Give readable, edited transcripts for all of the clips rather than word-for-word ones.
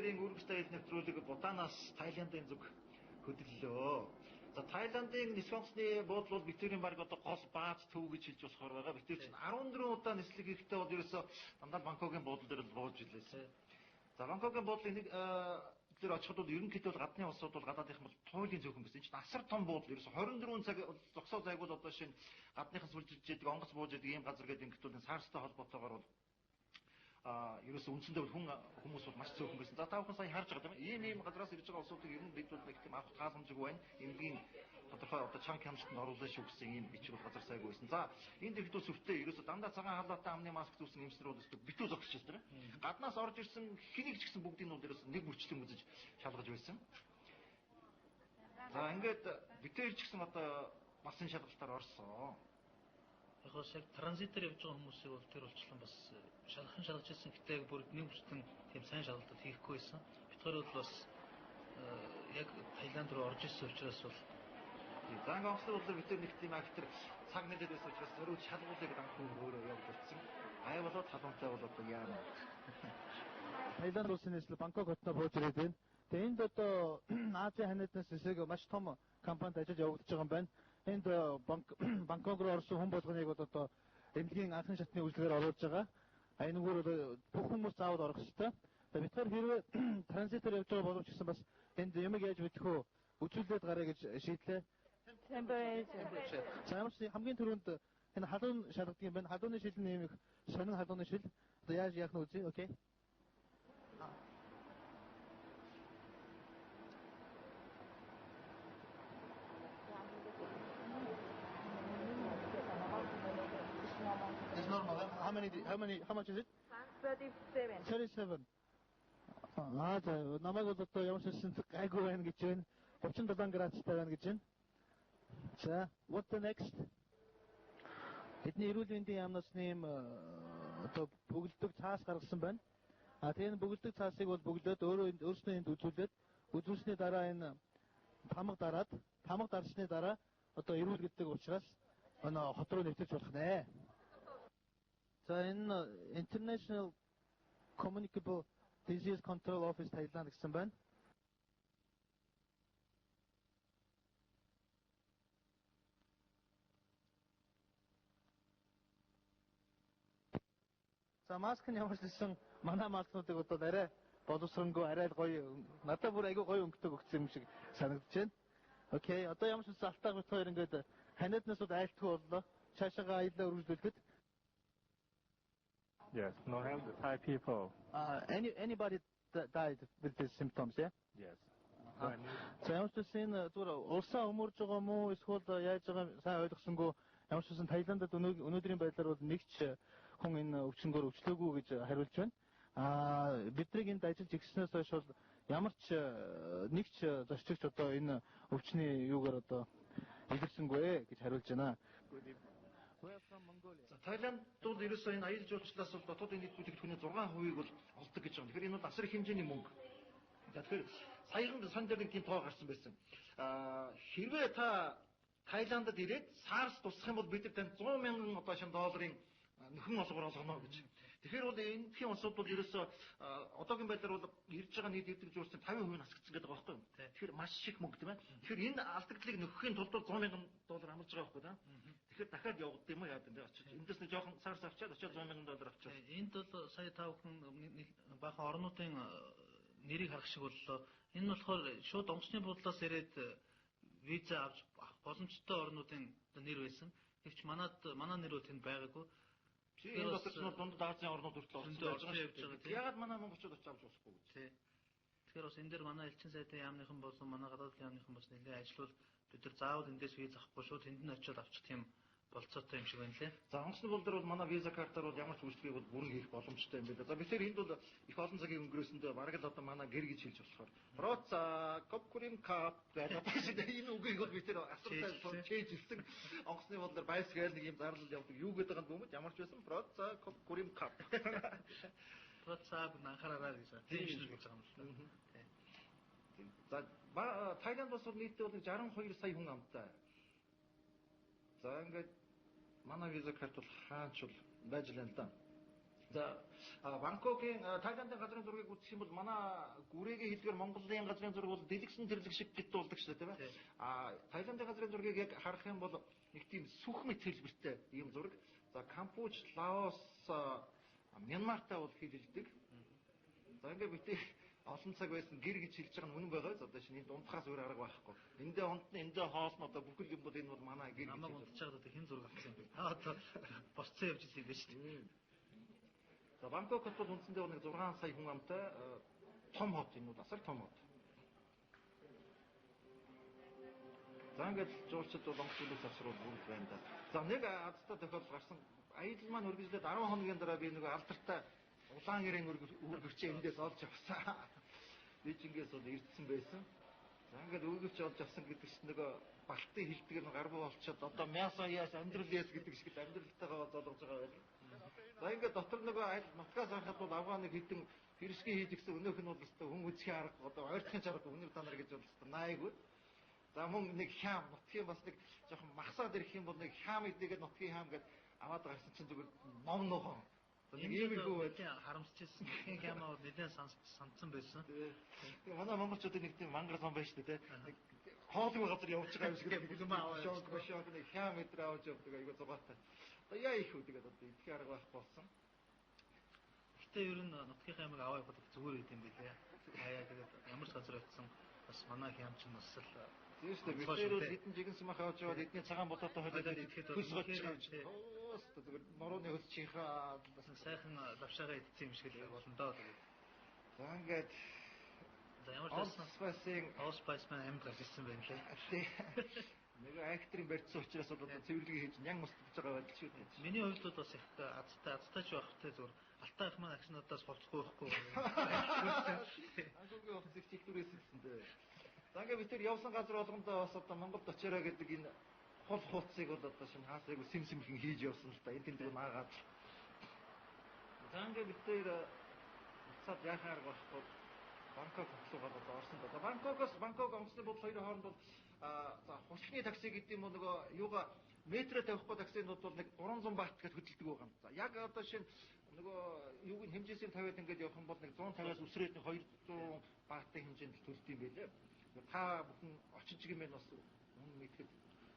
Виктորийн үргэлжтэй хэд нэвтрүүлэг Бутанаас Тайландын зүг хөдлөлөө. За Тайландын нисэх онгоцны буудлын бол Викторийн баг одоо гол бааз төв гэж хэлж болохоор байгаа. Виктор чинь 14 удаа нислэг хийхдээ бол ерөөсөө дандаа Бангкокын буудлын дээр л бууж илээсэн. За Бангкокын буудлын нэг дээр очиход бол ерөнхийдөө гадны улсууд бол гадаадынх нь бол туйлын зөвхөн гэсэн чинь асар том буудал ерөөсө 24 цаг зогсоо зайгуул одоо шинэ гадныхаас сүлжилж яадаг онгоц бууж яадаг ийм газар гэдэг ингээд бол саарстай холбоотойгоор бол ерөөсө үндсэндээ хүмүүс бол маш цөөхөн байсан. За та бүхэн сая харж байгаа тийм ийм газраас ирж байгаа улсуудыг ер нь бид бол нэг тийм авах тааламжгүй байна. Эмнэлгийн тодорхой одоо чанга хяналтанд оруулах шүү гэсэн ийм бичиг бол газар сайгүй байсан. За энд ихэд ус өвтэй ерөөсө дандаа цагаан халаатай амны маск зүүсэн эмчнэр бол өстө битүү зогсож байна тийм. Гаднаас орж ирсэн хэнийг ч гэсэн бүгдийг нь бол ерөөсө нэг мөрчлөн үзэж шалгаж байсан. За ингээд битээр ч гэсэн одоо масын шалгалтаар орсон. Яг транзитээр явж байгаа хүмүүсийг бол тэр болчлон бас шалгаж ирсэн гэтээ бүр нэг бүстэн тийм сайн шалгалтад хийхгүй байсан. Бид бол бас яг Таиланд руу орж ирсэн учраас бол Занга онгоцны бол бид нэг тийм актер цаг нэлээд байсан учраас зөрүүл шалгуулыг анхны өөрөө явж ирсэн. Ай болоод халуунтай бол одоо яана. Таиланд улсын нийслэл Бангкок хотод бууж ирээд байна. Тэгээ энд одоо Азийн ханиаднаас эсэг маш том компанид ажил явагдаж байгаа юм байна. Энд Бангкок руу орсон хүн болгоныг одоо эмнэлгийн анхны шатны үйлдвэрээр оруулж байгаа. Энэгээр бүх хүмүүс заавал орох ёстой. Тэгээд бид хэрвээ транзитээр явж байгаа боловч гэсэн бас энд ямиг яаж мэдэх вэ? Үзүүлээд гараа гэж шийдлээ. Temperature. Заамс хамгийн түрүүнд энэ халуун шалгадаг юм байна. Халууны шил нь юм их сонин халууны шил. Одоо яаж яах нь үзье. Окей. It's normal. How much is it? 37. 37. За намайг бол одоо ямар ч хэлсэн гайгүй байна гэж байна. 37 градустай байна гэж байна. За, what the next? Бидний эрүүл мэндийн яамнаас нэм одоо бөглөдөг цаас гаргасан байна. Тэгээд бөглөдөг цаасыг бол бөглөөд өөрснөө энд үзүүлээд үзүүлсний дараа энэ тамга дарсны дараа одоо эрүүл гэдэг учраас өнөө хот руу нэвтэж болох нэ. За энэ International Communicable Disease Control Office Thailand гэсэн байна. За маск нь ямар ч гэсэн манай маскнуудыг одоо арай боловсронгүй арай гоё надад бүр айгүй гоё өнгөтэй өгсөн юм шиг санагдаж байна. Окей, одоо ямар ч гэсэн алтаа бит хоёр ингээд ханиаднаас айлтгүй боллоо. Цаашаага аяллаа үргэлжлүүлэхэд. Yes, no help the Thai people. Anybody died with these symptoms, yeah? Yes. За ямар ч гэсэн зүгээр улсаа өмөрж байгаа мó эсвэл яаж байгаа сайн ойлгосонгүй ямар ч гэсэн Таиландд өнөөдрийн байдлаар бол нэг ч хүн энэ өвчнөөр өвчлөөгүй гэж хариулж байна. Бидний энд ажиллаж ирснээс хойш бол ямар ч нэг ч зорчигч одоо энэ өвчний юугаар одоо илэрсэнгүй гэж хариулж байна. За Таиланд бол ерөөсөө энэ аялал жуулчлалаас бол дотоодын нийт бүтээгдэхүүний 6%-ийг бол олдог гэж байгаа. Тэгэхээр энэ бол асар их хэмжээний мөнгө. Тэгэхээр саяхан сан дээр нэг тийм тоо гарсан байсан. Хэрвээ та Таиландд ирээд SARS тусах юм бол бид танд 100 мянган одоо шин долларын нөхөн олгоор олгоно гэж. Тэгэхээр бол энэ тхийн улсууд бол ерөөсөө одоогийн байдлаар бол ирж байгаа нийт эдгэж жуулсан 50% насгдсан гэдэг байгаа байхгүй юу? Тэгэхээр маш их мөнгө тийм ээ. Тэгэхээр энэ алдагдлыг нөхөхийн тулд 100 мянган доллар амарч байгаа байхгүй юу? Тэгэхээр дахиад явагдсан юм уу яа гэдэг очиж. Эндээс нэг жоохон SARS авчаад очиж 100 мянган доллар авчих. Энд бол сая та бүхэн баахан орнуудын нэрийг харах шиг боллоо. Энэ нь болохоор шууд онгоцны буудлаас ирээд виза авч боломжтой орнуудын нэр байсан. Гэвч манай нэр бол тэнд байгаагүй. Энэ дотор ч дунд Азийн орнууд хүртэл орж байгаа. Яагаад манай монголчууд очиж авч болохгүй гэж. Тэгэхээр бас энэ дээр манай элчин сайдын яамныхан болон манай гадаад яамныхан бас нэлээд ажиллавал бид нар заавал эндээс виз авахгүй шууд тэнд нь очиод авчих юм болцоотой юм шиг байна лээ. За онгоцны бол дээр бол манай виза картаар бол ямар ч үйлчлэгийг бол бүрэн хийх боломжтой юм байна. За бид энд бол их олон цагийн өнгөрөөсөндөө бараг л одоо манай гэр гэж хэлж болохоор Проца Копкурим кап гэдэг энэ үгийг бол бид асар сайн чийжилсэн онгоцны бол дээр байс гээл нэг юм зарлал явдаг. Юу гэдэг байгаа юм бөмбөд ямар ч байсан Проца Копкурим кап. Проца анхаараа гэж тийм шиг гэж байгаа юм л. За Таиланд бас нийтдээ бол 62 сая хүн амтай. За ингээд манай виза карт бол хаач бол байж л энэ л да. За Бангкокийн Тайландын газрын зургийг үзэх юм бол манай гүрээгийн хэлдгээр Монголын газрын зураг бол дэлгэсэн тэрлэг шиг гэдүүлдэг шүү дээ, тийм ээ. Тайландын газрын зургийг яг харах юм бол нэг тийм сүх мэт хэлбэртэй ийм зураг. За Кампуч, Лаос, Мянмартай бол хэлэлдэг. За ингээд битээ олон цаг байсан гэр гэж хэлж байгаа нь үнэн байгаа. Одоо шинэ дундхаас өөр арга байхгүй. Эндээ хонд нь эндээ хоол нь одоо бүхэл юм бол энэ бол манай гэр гэж. Намайг унтж байгаа одоо хэн зураг авсан юм бэ? Одоо босцоо явж ирсэн юм байна шүү дээ. За Бангкокт бол үндсэндээ нэг 6 сая хүн амтай том хот юм уу? Асар том хот. За ингээд жуулчид бол онгоцлоос авсрууд бүрд байна да. За нэг азтай тохиолдол гарсан. Аялал маань үргэлжлээд 10 хоногийн дараа би нэг алдартай улаан гэрэн үргэлжчээ эндээс олж авсан. Би ч ингээс бол ирдсэн байсан. За ингээд үргэлж олж авсан гэдэг чинь нөгөө Балтын хилдэг нь гарбуу болчиход одоо мясаа яас амьдрал яас гэдэг шиг амьдралтайгаа золгож байгаа байл. За ингээд дотор нөгөө нутгаас харахад бол Афганыг хитэн хэршгийн хийж гисэн өнөөх нь бол өстой хүн үзхийн арга одоо ойртохын чарга өнөр данар гэж бол өстой наайгүй. За мөн нэг хям нутгийн бас нэг жоохон махсаад ирэх юм бол нэг хям идэгээд нутгийн хям гэдэг аваад гарсан чинь зүгээр ном нухон. Нэг иймэрхүү байдлаар харамсчихсан. Нутгийн хямаа бол нэлээд санцсан байсан. Тэгээ манай монголчуудын нэг тийм мангар ном байж тээ. Хоолгүй газар явж байгаа юм шиг нэг шок нэг хям өдрөө авч явдаг айгуу зугаатай. Одоо яа их үү тэгээд одоо идэх арга байх болсон. Гэтэ ер нь нутгийн хямыг аваа явахад зүгээр байт юм билээ. Хаяа тэгээд ямар ч газар явсан бас манай хям ч бас л тийм шүү дээ. Битээр хэдэн жигэн сумах авч яваад эдний цагаан болоотой хойлоод идэхэд хөс гоч гэж. Өөстө зүгээр нурууны хөлс чихаа сайхан лавшаага идсэн юм шиг л болно доо тэгээд. За ингээд за ямар ч спайсинг спайс маань амьд гарсан байна лээ. Нэг актрын барьсан учраас бол одоо цэвэрлэгээ хийж ням мустж байгаа байдал шүү дээ. Миний хувьд бол бас их азтай ч байхтай зүгээр алтаа их маань акшнуудаас болцохгүй байхгүй. Ажуугийн хувцас их чигтүрээс хэлсэн дээ. За ингээд бид тэр явсан газар болгондоо бас одоо Монголд очиороо гэдэг энэ хол хууцыг бол одоо шинэ хаасайг симсэмхэн хийж явсан л да. Энд тэмдэг наагаад. За ингээд бид тэр цаад яхаар болохгүй Бангкок хөтлөг одоо орсон да. Бангкокоос Бангкок онгоцны бод хоёрын хооронд бол за хулчны такси гэдэг юм бол нөгөө юугаа метро тавихгүй таксинууд бол нэг 300 баат гэж хөдөлдөг байгаа юм. За яг одоо шинэ нөгөө юуг нь хэмжээсээр тавиад ингээд явах юм бол нэг 150-аас өсрээд нэг 200 баатын хэмжээнд төлдөг юм байлээ. Та бүхэн очиж гэмээр бас үнэн мэдхэд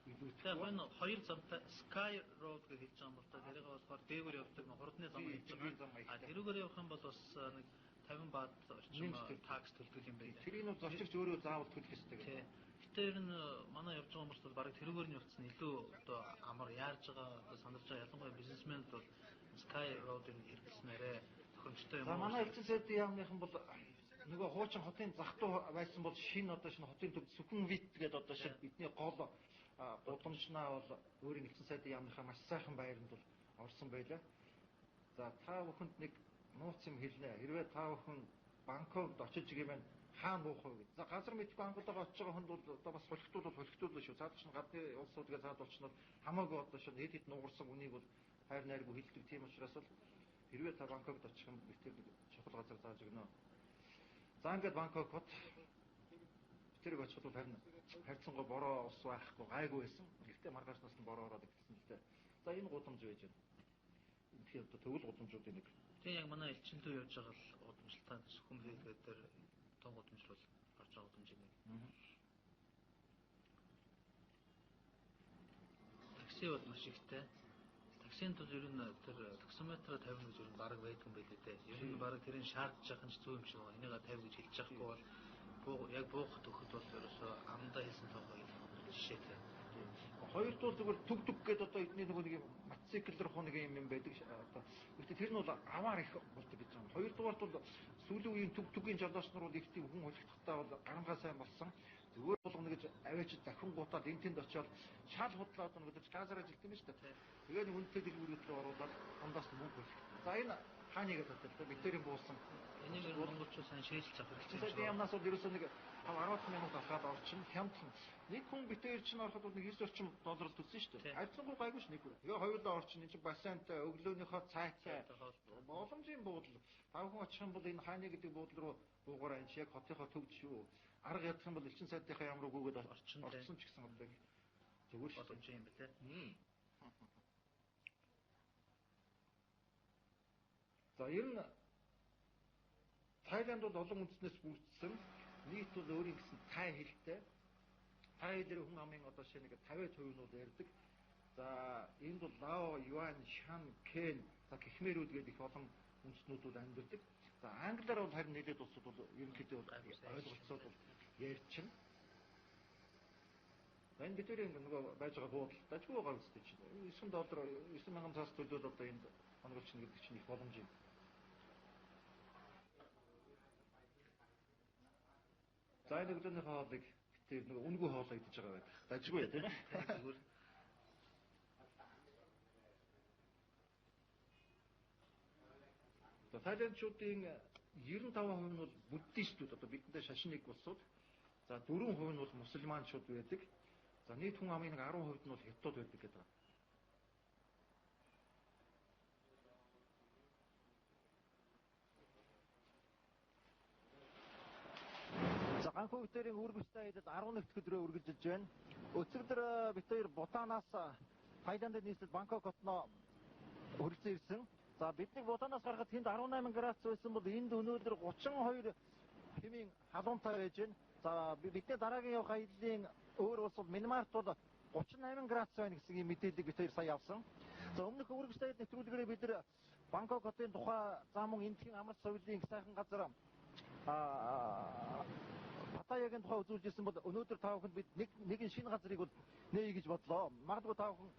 илүүтэй. Тэгэхээр энэ хоёр замтай Sky Road гэж хэлж байгаа юм бол та тэрийг болохоор дээгүүр явдаг хурдны зам гэж байгаа. Тэрүүгээр явах юм бол бас нэг 50 баат орчим такс төлдөг юм байна. Тэрийг нь зорчигч өөрөө заавал төлөх ёстой. Гэтэ ер нь манай явж байгаа хүмүүс бол бараг тэрүүгээр нь явцсан илүү одоо амар яарж байгаа одоо сандарч байгаа ялангуяа бизнесмэнд бол Sky Road-ыг хэрэглэснээрээ тохиромжтой юм. За манай элчин сайдын яамныхан бол нөгөө хуучин хотын зах дуу байсан бол шинэ одоо шинэ хотын төв Сүхэнвит гэдэг одоо шиг бидний гол гудамжнаа бол өөрийн элчин сайдын яамныхаа маш сайхан байранд бол орсон байлаа. За та бүхэнд нэг нууц юм хэлнэ. Хэрвээ та бүхэн Бангкокд очиж гэмээр хаана буух вэ гэж. За газар мэдгүй Бангкокд очиж байгаа хүнд бол одоо бас холигтуул шүү. Цаад чинь гадны улсуудгээ цаад болчихнод хамаагүй одоо шинэ хэд нугарсан үнийг бол хайр найргүй хэлдэг. Тийм учраас бол хэрвээ та Бангкокд очих юм битэр нэг чухал газар зааж өгнө. За ингээд Бангкокод битэрэг очиход бол харин харьцангуй бороо ус байхгүй гайгүй байсан. Гэхдээ маргаашнаас нь бороо ороод ирсэн л дээ. За энэ гудамж байж байна. Тэгэхээр одоо төгөл гудамжуудын нэг. Тийм яг манай элчиндөө явж байгаа л гудамжлалтай Сүхэнвит гэдэг том гудамж бол орж байгаа гудамж нэг. Такси бол маш ихтэй. Таксинд бол ер нь тэр таксометра 50 гэж ер нь бараг байдаг юм байлээ дээ. Ер нь бараг тэрийг шаардж байгаа нь ч зөв юм шиг байна. Энийгээ 50 гэж хэлж яахгүй бол яг буухад өгөхөд бол ерөөсөө амдаа хийсэн тоогоо жишээтэй. Хоёрдуул зүгээр түг гэдэг одоо эдний нөгөө нэг мотоцикл руу нэг юм байдаг. Одоо гэхдээ тэр нь бол аваар их болдог гэж байна. Хоёрдугаарт бол сүүлийн үеийн түгийн жолооч нар бол их тийм хүн хөлөгтөхтэй бол гарамгаа сайн болсон. Зүгээр болгоно гэж аваач дахин гутаад энэ тэнд очиод шал худлаад нэг газараа жилдэм шүү дээ. Тэгээ нэг үнэтэй дэлгүүрүүд рүү оруулаад ондоос мөнгө хөлөх. За энэ хааны гэдэг л битэрийн буусан. Энийг ер нь монголчууд сайн шийдэлж авах хэрэгтэй. Тэгээд ямнаас бол ерөөсөө нэг 10 минут авахад орчин хямдхан. Нэг хүн битээр чинь ороход бол нэг 9 орчим доллар төлсөн шүү дээ. Ажлынгүй гайгүй ш нэг хүн. Тэгээ хоёулаа орчин энэ чинь бассейнтай, өглөөнийхөө цайтай боломжийн буудлал. Та бүхэн очих юм бол энэ хааны гэдэг буудлал руу буугаараа энэ яг хотынхоо төвд шүү. Арга ядах юм бол элчин сайдынхаа ямар гүгээд орчин ч гэсэн бол зүгээр боломж юм байна те. За ер нь Тайланд бол олон үндэснээс бүрдсэн нийт бол өөрийн гэсэн тай хэлтэй. Тай дээр хүн амын одоо шинэ нэг 50% нь бол ярьдаг. За энд бол Лао, Юан, Шан, Кен, за Кхмерүүд гэдэг их олон үндэстнүүд бол амьдардаг. За англиар бол харин нэлээд улсууд бол ерөнхийдөө ойлголцоод бол ярьчихна. Энэ бидний нөгөө байж байгаа буудал дажгүй байгаа үстэй чинь. $9 9,000 цаас төлөөд одоо энд хоногч нэг гэдэг чинь их боломж юм. За энэ өглөөний хоолыг тэр нөгөө үнгүй хоолоо идэж байгаа байдаг. Дажгүй тийм ээ. Зүгээр. За Тайландчуудын 95% нь бол буддистууд одоо бидэнтэй шашин нэг улсууд. За 4% нь бол мусульманчууд байдаг. За нийт хүн амын 10% нь бол хятад байдаг гэдэг. За ганхуу битэрийн үргэлжтэй хэдэд 11 дэх өдрөө үргэлжилж байна. Өцөгдөр битэр Бутанаас Тайландд нийслэл Бангкок хотноо хүрэлцэн ирсэн. За бидний Бутанаас гарахад тэнд 18 градус байсан бол энд өнөөдөр 32 хэмээн халуунтай байж байна. За бидний дараагийн явах аяллаа өөр улс бол Мянмарт бол 38 градус байна гэсэн мэдээллийг бид хоёр сая авсан. За өмнөх үргэлжтэй нэвтрүүлгээрээ бид нар Бангкок хотын тухай за мөн эндхийн амар соёлын сайхан газар Паттаягийн тухай үзүүлжсэн бол өнөөдөр та бүхэнд бид нэг шинэ газрыг бол нээе гэж бодлоо. Магадгүй та бүхэн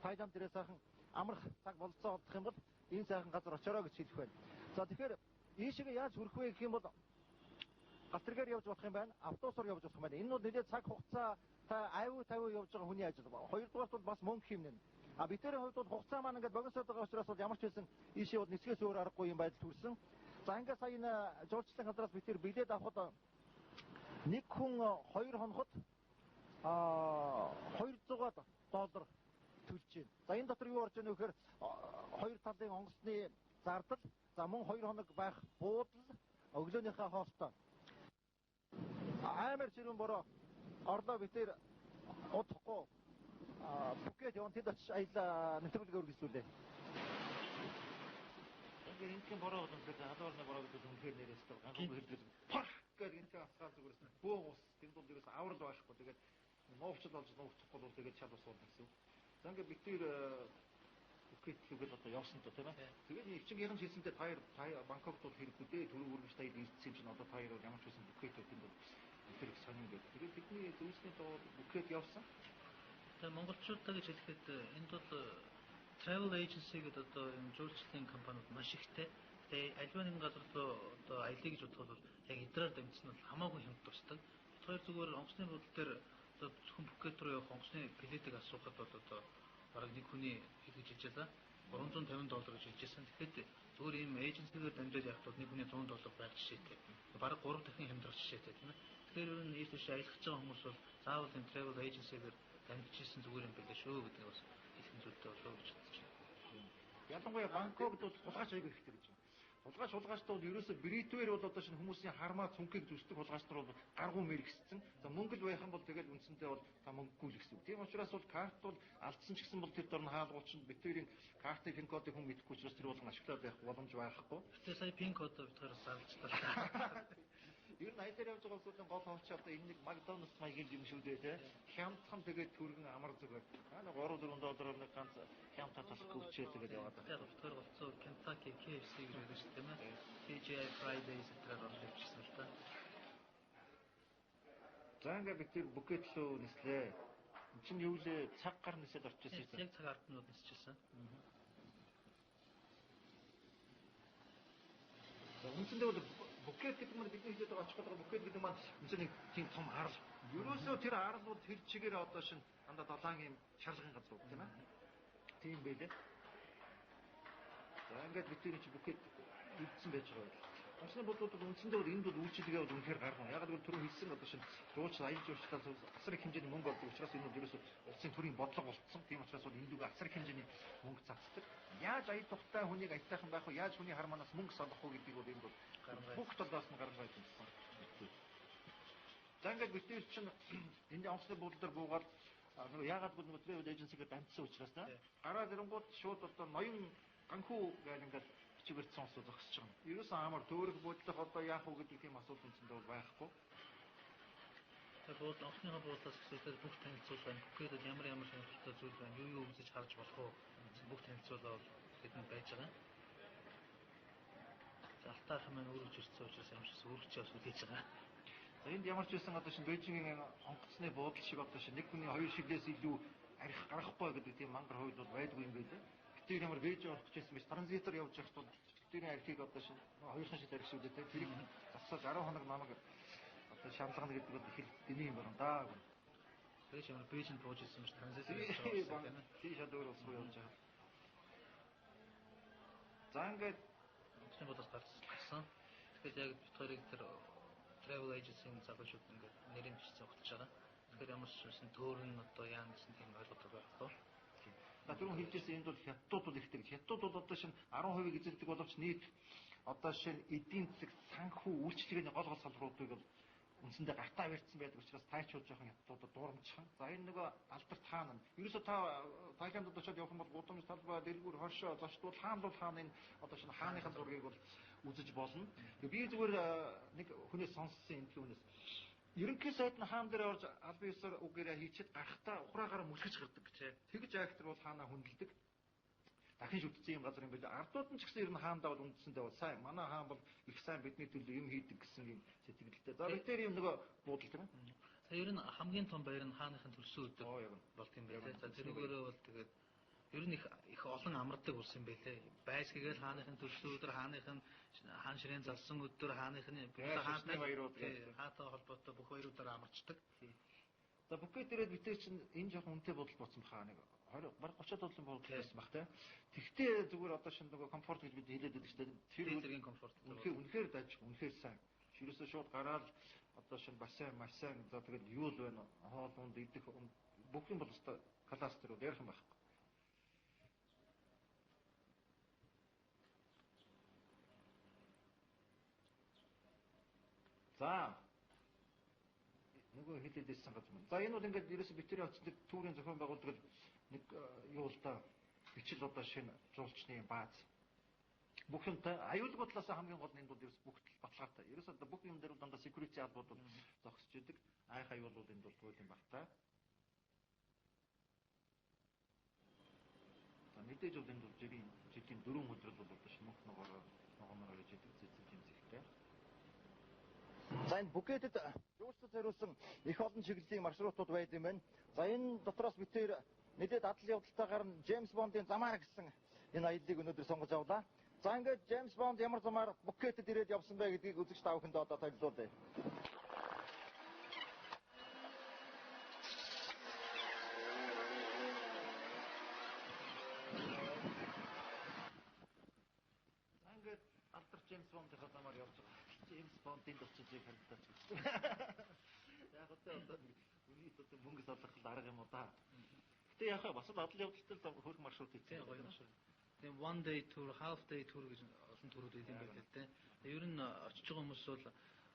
Тайланд дээрээ сайхан амрах цаг болцоо олдох юм бол энэ сайхан газар очороо гэж хэлэх байна. За тэгэхээр ийшээ яаж хүрэх вэ гэх юм бол галтэргээр явж болох юм байна. Автобусаар явж болох юм байна. Энэ бол нэлээд цаг хугацаа аюу тавиу явж байгаа хүний ажил. Хоёрдугаарт бол бас мөнгө хэмнэн. А бидний хувьд бол хугацаа маань ингээд богиносод байгаа учраас бол ямар ч байсан ийшээ бол нисгээс өөр аргагүй юм байдал төрсөн. За ингээд сая энэ жуулчлалын газраас бид тэр билет авахд нэг хүн 2 хоногт $200 төлж байна. За энэ дотор юу орж ийнэ вэ гэхээр хоёр талын онгоцны зардал, за мөн 2 хоног байх буудал, өглөөнийхөө хоолтой. Амар ширүүн бороо орлоо битэр удахгүй Пхукет явсан тэд очиж аялал нэвтрүүлгээ үргэлжлүүлээ. Тэгэхээр энэ бороо бол үнэхээр халуурны бороо гэдэг үнэхээр нэрээстэй ганхуу хэлдэг. Пах гэдэг энэ асгаал зүгээрс бөө ус тэнд бол дээрээс аврал байхгүй. Тэгээд нуугчл болж нуугчихгүй бол тэгээд чад ус болно гэсэн. За ингээд бид тэр Пхукет рүүгээ одоо явсан то тийм ээ. Тэгээд өвчнгийн хэлсэнтэй та Бангкокт бол хэрэггүй дээ. Түрүү үргэлжтэй ирсэн чинь одоо та хоёр ямар ч байсан Пхукет гэдэг бол тэр их сонин гэдэг. Тэгээд бидний зөвсний доо Пхукет явсан. Тэгээ монголчуудаа гэж хэлэхэд энд бол travel agency гэдэг одоо юм жуулчлалын компаниуд маш ихтэй. Тэгээ альва нэгэн газар руу одоо аялье гэж бодоход бол яг эдраар дамжсан нь хамаагүй хямд тусдаг. Тэгэхээр зүгээр онгоцны бодлол дээр одоо зөвхөн Пхукет руу явах онгоцны билетийг асуухад бол одоо бараг нэг хүний хэд гэж хэлж байлаа $350 гэж хэлжсэн. Тэгэхэд зүгээр ийм эйженсигээр дамжаад явах бол нэг хүний $100 байх жишээтэй. Бараг 3 дахин хямдрах жишээтэй тийм ээ. Тэгэхээр ер нь ийш тийш аялах гэж байгаа хүмүүс бол заавал энэ travel agency-гээр дамжижсэн зүгээр юм билээ шүү гэдэг бас хэлхэн зүйтэй болоо гэж бодож байна. Ялангуяа Бангкокд бол хулгайч аяг ихтэй гэж байна. Хулгайчтай бол ерөөсө бритвэр бол одоо шинэ хүмүүсийн хармаа цүнхийг зүсдэг хулгайч нар бол гаргуу мэрэгссэн. За мөнгө л байх юм бол тэгэл үндсэндээ бол та мөнгөгүй л гэсэн. Тийм учраас бол карт бол алдсан ч гэсэн бол тэр дор нь хаалгуучин битэрийн картын пин кодыг хүн мэдэхгүй учраас тэр болгон ашиглаад байх боломж байхгүй. Тэгээ сая пин кодоо битгаар сарлцлаа. Ер нь аялаар явж байгаа хүмүүсийн гол хавч одоо энэ нэг Макдоналдс маягийн юм шүү дээ те. Хямдхан тэгээд түргэн амар зүгээр. Нэг $3-4 нэг ганц хямд татах гүчээ тэгээд яваад байна. Тэгээд битгаар болцоо Kentucky KFC гэж байдаг шүү дээ. TGI Fridays гэдэг орж ирчихсэн л та. За ингээд бид тэр Пхукет руу нислээ. Энд чинь юу лээ цаг гар нисээд орчихсон юм. Яг цаг арднууд нисчихсэн. За үндсэндээ бол Пхукет гэдэг нь бидний хэлээд байгаа очих гэдэг Пхукет гэдэг маань үндсэндээ тийм том арал. Ерөөсөө тэр арал бол тэр чигээр одоо шинэ дандаа долоогийн шарлагын газар уу тийм ээ. Тийм байлээ. За ингээд бид тэр чинь Пхукет үлдсэн байж байгаа байл. Онцны бодлууд бол үндсэндээ бол энд бол үйлчлэгээ бол үнэхээр гаргана. Яг л түрүү хэлсэн одоо шинэ жуулчлал аялал жуулчлалаас асар их хэмжээний мөнгө олдог учраас энэ бол ерөөсөө улсын төрийн бодлого болцсон. Тийм учраас бол эндүүгээ асар их хэмжээний мөнгө цацдаг. Яаж аяд тухтай хүнийг аятайхан байх вэ? Яаж хүний харманаас мөнгө салах вэ гэдгийг бол энд бол бүх талаас нь гаргаж байсан. За ингээд бид тэр чинь энэ онцны бодлол дээр буугаад нөгөө яагаад бол нөгөө travel agency-гээр дамжсан учраас гараад ирэнгууд шууд одоо ноён ганхуу гэл ингээд чигээр цонс зогсож байгаа. Ерөөсөн амар төөрөх бодлого одоо яах вэ гэдэг тийм асуудал үндсэндээ бол байхгүй. Тэгээд бууд онцныхаа буудлаас эхлээд бүх танилцуулга бүхэл ямар сонирхолтой зүйл байна, юу үзэж харж болох уу бүх танилцуулга хэдэн байж байгаа. За алтаарх маань өөрөж ирсэн учраас ямар ч өөрчлөж бас үлээж байгаа. За энд ямар ч байсан одоо шин Бээжингийн онгоцны буудал шиг одоо шин нэг хүний хоёр шиглээс илүү арих гарахгүй гэдэг тийм мангар хууль бол байдгүй юм байлээ. Тэр ямар Бээжин орох гэжсэн мэт транзитор явж явах тул тэрийн архийг одоо шин хоёрхан шил арх шүү дээ. Тэрийг засаж 10 хоног намайг одоо шаналгана гэдэг бол их л дэний юм байна да. Тэгээд ямар Бээжинд бууж ирсэн мэт транзитор явж байгаа. Тийм шал өөр ус руу явж байгаа. За ингээд онцны буудлаас гарсан. Тэгэхээр яг бид хоёрыг тэр travel agency-ийн залуучууд ингээд нэрийн бичсэн ухтаж байгаа. Тэгэхээр ямар ч байсан төөрн одоо яа гэсэн тийм ойлголт байхгүй. За түрүүн хэлжсэн энд бол хятадууд бол ихтэй гэж. Хятадууд бол одоо шин 10% эзэлдэг боловч нийт одоо шин эдийн засаг санхүү үйлчлэгээний гол салбаруудыг бол үндсэндээ гартаа барьсан байдаг учраас тайчууд жоохон хятадуудад дурамчхан. За энэ нөгөө алдарт хаан. Ерөөсөө та Тайландд очиод явах юм бол гудамж талбай, дэлгүүр, хоршоо, зочдууд хаан бол хааны одоо шин хааныхын зургийг бол үзэж болно. Би зүгээр нэг хүнээс сонссон энэ хүнээс. Ерөнхий сайд нь хаан дээр орж албан ёсоор үгээрээ хийчихэд гарахтаа ухраагаараа мүлгэж гардаг гэж. Тэгж айхтар бол хаанаа хүндэлдэг. Дахин шүтцсэн юм газар юм билээ. Ардууд нь ч гэсэн ер нь хаандаа бол үндсэндээ бол сайн. Манай хаан бол их сайн бидний төлөө юм хийдэг гэсэн юм сэтгэлдээ. За бид тэр юм нөгөө буудал тийм ээ. За ер нь хамгийн том баяр нь хааныхын төлсөн өдөр болт юм байлээ. За тэрүүгээрээ бол тэгээд ер нь их олон амардаг улс юм байлээ. Байсгийгээл хааныхын төлсөн өдөр, хааныхын хаан ширээн залсан өдөр, хааныхны хаантай баярууд хаатай холбоотой бүх баяруудаараа амарчдаг. За бүкет дээрээ битээ чинь энэ жоохон үнэтэй бодол боцсон баха нэг 20 бараг 30 долларын бодол байсан бах те. Тэгтээ зүгээр одоо шин нөгөө комфорт гэж бид хэлээд байдаг шүү дээ. Тэр зэргийн комфорт. Үнэхээр даж, үнэхээр сайн. Ерөөсөө шууд гараад одоо шин бассейн, массан за тэгээд юу л байна. Хоол унд идэх бүх юм бол өстой класс дээр ярих юм байхгүй. За нөгөө хэлээд ирсэн газар юм. За энэ бол ингээд ерөөсөө битэрийн оцлог түүрийн зохион байгуулалт нэг юу л да бичил одоо шинэ жуулчны бааз. Бүх юмтай аюулгүй талаас хамгийн гол нь энэ бол ерөөс бүх баталгаатай. Ерөөсөө одоо бүх юм дээр дандаа security албууд бол зогсож идэг. Айх аюулууд энд бол туйл юм багтаа. За мэдээж бол энд бол жилийн 4 өдрөл бол одоо шинэ мөнх ногооноор гэж идэг зэцэл юм зихтэй. За энэ бүкетэд жуулчдад зориулсан их олон чиглэлийн маршрутууд байд юм байна. За энэ дотроос бид тэр нэлээд адал явдалтайгаар нь Джеймс Бондын замаар гэсэн энэ аяллыг өнөөдөр сонгож авлаа. За ингээд Джеймс Бонд ямар замаар бүкетэд ирээд явсан бэ гэдгийг үзэгч та бүхэнд одоо танилцуулъя. Ингээд алдар Джеймс Бондын замаар явж байгаа. Джеймс Бондын дочжийг харагдаж байна. Яг одоо үний одоо мөнгө залгах арга юм уу да. Гэтэ яг бас адал явдалтай л хөрх маршрут хийсэн. Тийм one day tour, half day tour гэж олон төрүүд ийм байдаг л дээ. Ер нь очиж байгаа хүмүүс бол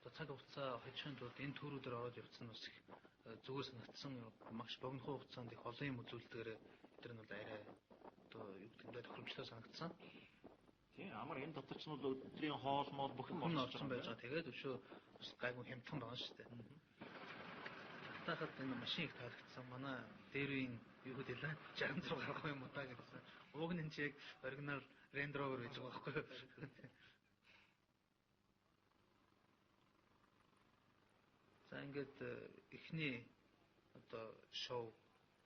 одоо цаг хугацаа хожихын тулд энэ төрүүдээр ороод явцсан бас их зүгээр санагдсан маш богино хугацаанд их олон юм үзүүлдгээр тэр нь бол арай одоо юу гэдэг нь тохиромжтой санагдсан. Тийм амар энэ дотор ч нь бол өдрийн хоол моол бүх юм орсон байж байгаа. Тэгээд өшөө бас гайгүй хямдхан байгаа шүү дээ. Тахад энэ машин их таалагдсан. Манай дээрийн юу хэлээ 66 гарах юм уу та гэсэн. Уг нь ч яг оригинал Range Rover гэж байгаа байхгүй юу? За ингээд эхний одоо шоу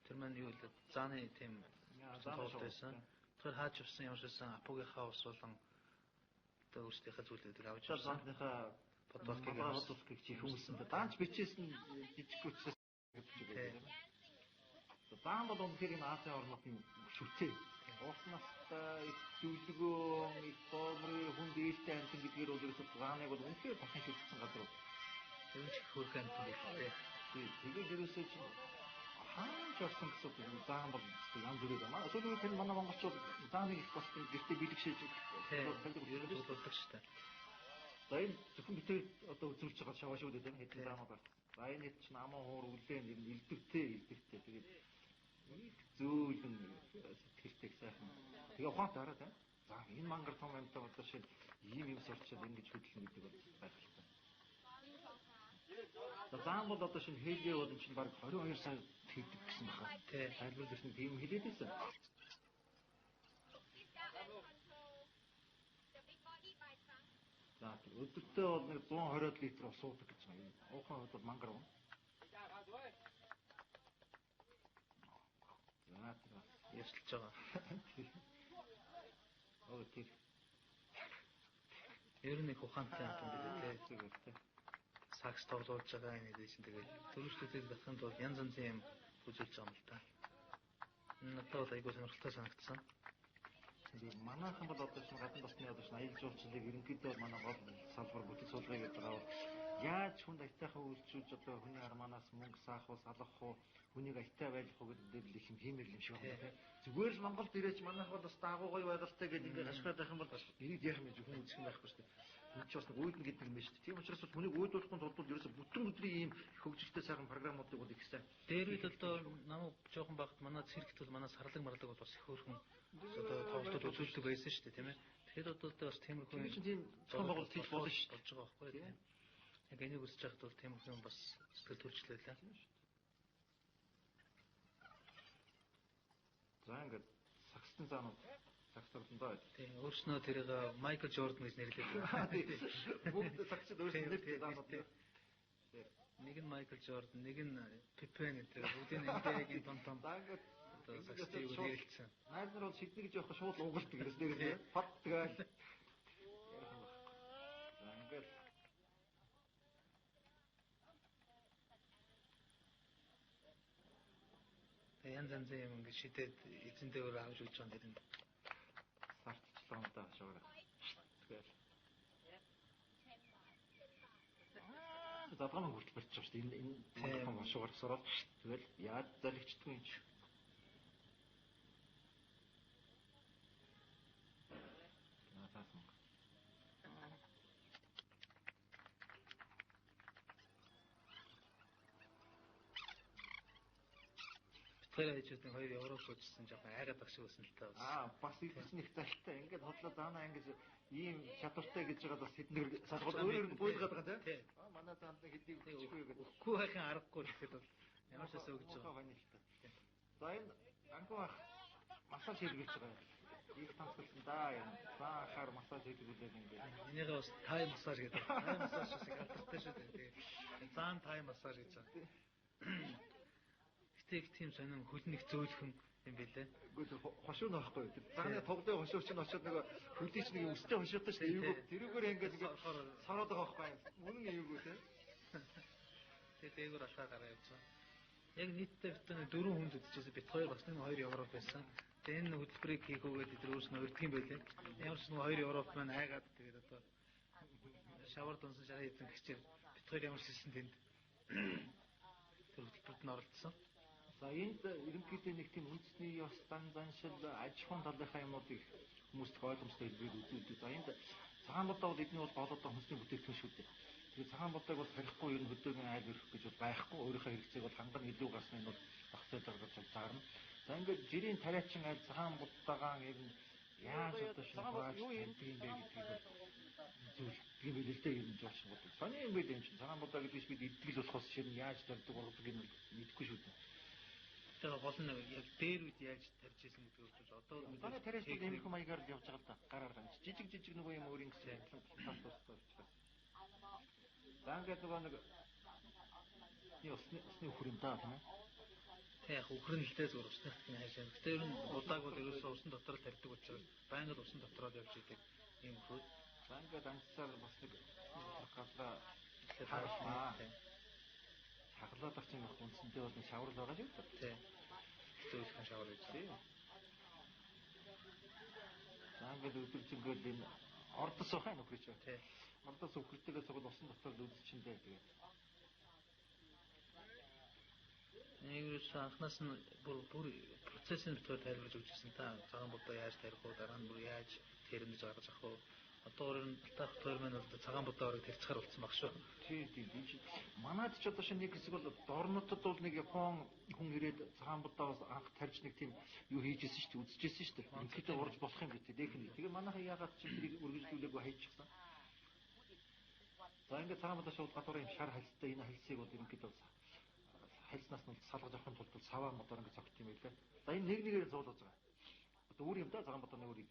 тэр маань юу вэ? Зааны тийм заалт байсан. Тэр хаач явсан юм шигсэн Апогийнхаа ус болон одоо өөрсдийнхээ зүйлүүдийг авч явсан. Заахныхаа подкастыг чихүүлсэн. Даанч бичээсэн жижиг үтсээс гэж байна. Даан бол үнэхээр энэ Азийн орнуудын шүтээ. Ууснастай их дүлгөө, их бомрын хүнд ээлтэй амтан гэдгээр бол ерөөсөө дааныг бол үнэхээр дахин шүтсэн газар. Тэр ч хөрх амтан гэдэг. Тэгээд ерөөсөө чинь хаач орсон гэсэн заан бол янз бүрээ байна. Сүүлийн үед манай монголчууд зааныг их бас гэртээ бэлгшээж болдог шүү дээ. За энэ зөвхөн битээ одоо үзүүлж байгаа шаваа шүү дээ хэдэн заамаа байна. За энэ хэд ч намаа хуур үлээн илдвэртэй. Тэгээд зөөлөн сэтгэлтэй сайхан. Тэгээ ухаантай хараа тийм. За энэ мангар том амьтаа одоо шинэ ийм юм сорчод ингэж хөдлөн гэдэг бол байх л та. За заан бол одоо шинэ хэлгээ бол энэ чинь баг 22 сая хийдэг гэсэн баха. Тий. Тайлбарлаж ирсэн тийм хэлээд байсан. За өдөртөө бол нэг 120 литр ус уудаг гэж байна. Уухан хувьд бол мангар уу. За Ясалж байгаа. оо тийм. Ер нь их ухаантай юм байна тий. Зүгээр тий. Сакс тоглуулж байгаа энэ дэ чинь тэгээд төрөшлөлтэй дахин бол янз янзын юм үзүүлж байгаа юм л та. Энэ надад бол айгүй сонирхолтой санагдсан. Тэгээд манайхан бол одоо чинь гадны басны одоо чинь аял жуулчлалыг ерөнхийдөө манай гол салбар бүтэц суулгыг гэдэг байгаа. Яаж хүнд аятайхан үйлчилж одоо хүний арманаас мөнгө саах уу, салгах уу, хүнийг аятай байлгах уу гэдэг дээр л их юм хиймээр юм шиг байна тийм. Зүгээр л Монголд ирээч манайх бол бас дагуу гоё байгальтай гэдэг ингээд ашиглаад байх юм бол бас энийг яах юм бэ хүн үзэх юм байхгүй шүү дээ. Энд ч бас нэг уйдна гэдэг юм байна шүү дээ. Тийм учраас бол хүнийг уйдуулахын тулд бол ерөөсө бүтэн өдрийн ийм хөгжилтэй сайхан програмуудыг бол их сайн. Дээр үед одоо намайг жоохон багт манай циркт бол манай сарлаг марлаг бол бас их хөөрхөн одоо тоглолтууд үзүүлдэг байсан шүү дээ тийм ээ. Тэгэхээр одоо бас тиймэрхүү юм чинь тийм зохион байгуулалт хийж болно шүү болж байгаа байхгүй тийм. Яг энийг үзэж байхад бол тиймэрхүү бас сэтгэл төрчлөлөө. За ингээд сакстын заанууд сакстордоо. Тийм өөрснөө тэрийг Майкл Жордан гэж нэрлэдэг. Бүгд саксд өөрснөө нэртэй заанууд. Нэг нь Майкл Жордан, нэг нь Пипен гэдэг бүгдийн NBA-гийн том За ингээд одоо сакстыг нэрлэлсэн. Найз нар бол шиднэ гэж явах шууд угалдаг гэсэн дээрээ фат тэгэл. За ингээд Янз янзын юм ингэ шидэд эзэндээ өөр авч үлж байгаа юм. сартчлаа даа шуураа. Тэгэл. Задгаан хүртэл барьж байгаа шүү дээ. Энэ том шуурах сорол. Тэгэл яаж залгичдгүй юм чи. Тэр хажууд нэг 2 евро хөдөлсөн жоохон айгаад баг шиг байсан л та. Бас их залтай. Ингээд хотлоо заанаа ингэж ийм чадвартай гэж байгаа бас хэднэр салгууд өөр нь буулгаад байгаа тийм. Манай заанд нэг хэдийг өгөхгүй гэдэг. Өгөхгүй байхын аргагүй гэхэд бол ямар ч асуу гэж байгаа. За энэ анхуу ах массаж хийлгэж байгаа. Их тансалсан да юм. Баахаар массаж хийлгүүлээд ингээд. Энийгээ бас тай массаж гэдэг. Тай массаж шиг алдартай шүү дээ. Тэгээ заан тай массаж гэж байгаа. Их тийм сонин хөлн их зөөлхөн юм билээ. Үгүй хошуу нөхгүй. Зааны тоглоом хошуу чинь очиод нэг хөлийч нэг өстэй хошуутай шүү дээ. Тэрүүгээр ингээд сороод байгаа байхгүй. Үнэн эйгүү те. Тэгээ дээгүүр алхаа гараа явуулсан. Яг нийтдээ бит 4 хүнд үдчихсэн. Бит 2 бас нэг 2 евро байсан. Тэгээ энэ хөтөлбөрийг хийх үгээд эдгээр өөрснөө өрдөг юм байлээ. Ямар ч нэг 2 евро маань айгаад тэгээд одоо шавар дунсан шараа эзэн гихчээр бит 2 ямар ч хэлсэн тэнд. Тэр хөтөлбөрт нь оролцсон. За энд ерөнхийдөө нэг тийм үндэсний ёс дан заншил аж ахуйн талынхаа юмнуудыг хүмүүст ойлгомжтой хэлбэрээр үзүүлдэг. За энд цагаан будаа бол эдний бол гол одоо хүнсний бүтээгдэхүүн шүү дээ. Тэгээд цагаан будааг бол харихгүй ер нь хөдөөгийн айл өрөх гэж бол байхгүй. Өөрийнхөө хэрэгцээг бол ханган илүү гарсан нь бол багцаа заргаж заарна. За ингээд жирийн тариачин айл цагаан будаагаа ер нь яаж одоо цагаан юу юм бэ гэдгийг зүйл тийм билээ л дээ ер нь жооч бод. Сони юм бэ юм чинь цагаан будаа гэдэг чинь бид идэл болохоос ширнэ яаж зардаг болдог юм мэдэхгүй шүү дээ. Тэгээ гол нь яг дээр үед яаж тарьж исэн гэдгийг өөрчилж одоо манай тариач бол ийм их маягаар л явж байгаа л да. Гараар ганц жижиг нөгөө юм өөрийн гэсэн тас тустай учраас. За ингээд нөгөө нэг усны үхрэм даа тийм ээ. Тэг яг үхрэнэлтэй зүгээр усны хатны хайшаа. Гэтэ ер нь удааг бол ерөөсөө усан дотор л тарьдаг учраас байнга усан дотроо явж идэг юм хөө. За ингээд анцсаар бас нэг газраа хаглаад авч юм хүнсэндээ бол шавар л байгаа шүү дээ. Тий. Зөвхөн шавар үзье. За ингээд өдөржингөл энэ ордос ухаан нөхрич байна. Тий. Ордос өхөртөгөөс бол усан дотор л үзчихэндээ тэгээд. Нэгээс анхнаас нь бүр процессын дотор тайлбарж өгчсэн та цагаан будаа яаж тарих уу, дараа нь бүр яаж тэрнэж гаргаж авах уу, Одоо өөр нь Алтайх хоёр маань бол цагаан будаа орог тэрчээр болсон баг шүү. Тийм. Манайд ч одоо шинэ нэг хэсэг бол дорнотод бол нэг Япон хүн ирээд цагаан будаас анх тарьж нэг тийм юу хийжсэн шүү дээ, үзчихсэн шүү дээ. Үнэхээр урж болох юм бэ тийм. Тэгээ манайхан яагаад ч тэрийг үргэлжлүүлээгүй хайчихсан. За ингээд цагаан будаа шууд гадуур юм шар хальстай энэ хальсыг бол ерөнхийдөө хальснаас нь салгаж авахын тулд саваа мотор ингээд цогт юм байлаа. За энэ нэгээр зуулж байгаа. Одоо өөр юм да цагаан будааны өөрийг.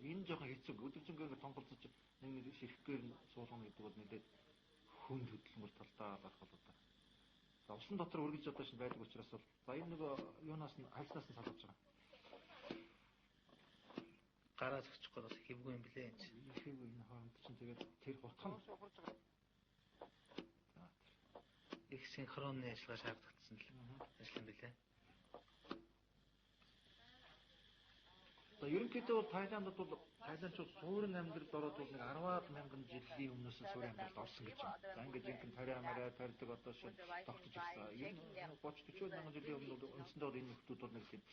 Энэ жоохон хэцүү. Өдөржингөө тонголцож нэг ширхгээр нь суулгана гэдэг бол нэлээд хүнд хөдөлмөр талдаа гарах болоо да. За усан дотор үргэлж одоо шин байдаг учраас бол за энэ нөгөө юунаас нь хальснаас нь салгаж байгаа. Гараа зөгчих гээд бас хэвгүй юм блэ энэ. Хэвгүй энэ хооронд чинь тэгээд тэр хутхан. Их синхронны ажиллагаа шаардлагатсан л ажил юм блэ. За ерөнхийдөө бол Тайландд бол тайландчууд суурин амьдралд ороод бол нэг 10-аад мянган жилийн өмнөөс суурин амьдралд орсон гэж байна. За ингээд жинхэнэ тариамаараа тарьдаг одоо шин тогтож ирсэн. Энэ 30-40 мянган жилийн өмнө үндсэндээ бол энэ нөхдүүд бол нэг тийм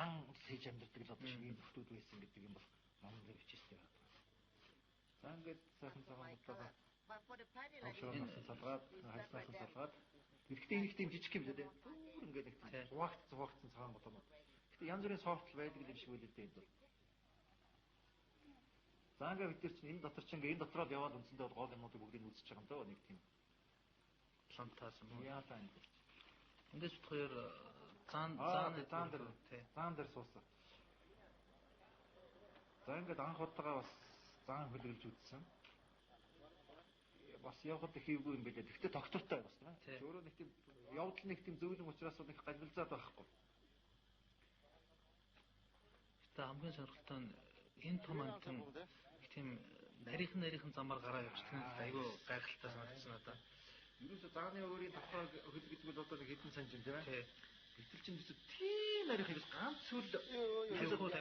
ан хийж амьдардаг л одоо шинэ нөхдүүд байсан гэдэг юм бол номон дээр бичсэн байна. За ингээд сайхан цагаан бодлоо тавшрын салгаад хайснаас салгаад гэхдээ энэ их тийм жижиг юм дээ. Ингээд нэг тийм зугаагцсан цагаан бодлоо. Гэхдээ янз бүрийн софтл байдаг юм шиг үлээ дээ энэ. За ингээд бид нар чинь энэ дотор чинь энэ дотроо л яваад үндсэндээ бол гол юмнуудыг бүгдийг үзэж байгаа юм даа нэг тийм плантаас юм. яалаа энэ. Эндээс хоёр заан дээр суусан. За ингээд анх удаагаа бас заан хөлөглөж үзсэн. Бас явахд их хийвгүй юм байлаа. Гэхдээ доктортой бас тийм. Өөрөө нэг тийм явдал нэг тийм зөвлөн учраас нэг галбилзаад байхгүй. Гэтэ хамгийн сонирхолтой нь энэ том амтан их тийм нарийнхан замаар гараа явчихдаг нь айгүй гайхалтай санагдсан надад. Ерөөсө зааны өөрийн давхар хөл гэдэг бол одоо нэг хэдэн санж юм тийм ээ. Гэтэл чинь зү тийм нарийнхан бас ганц сүл явахгүй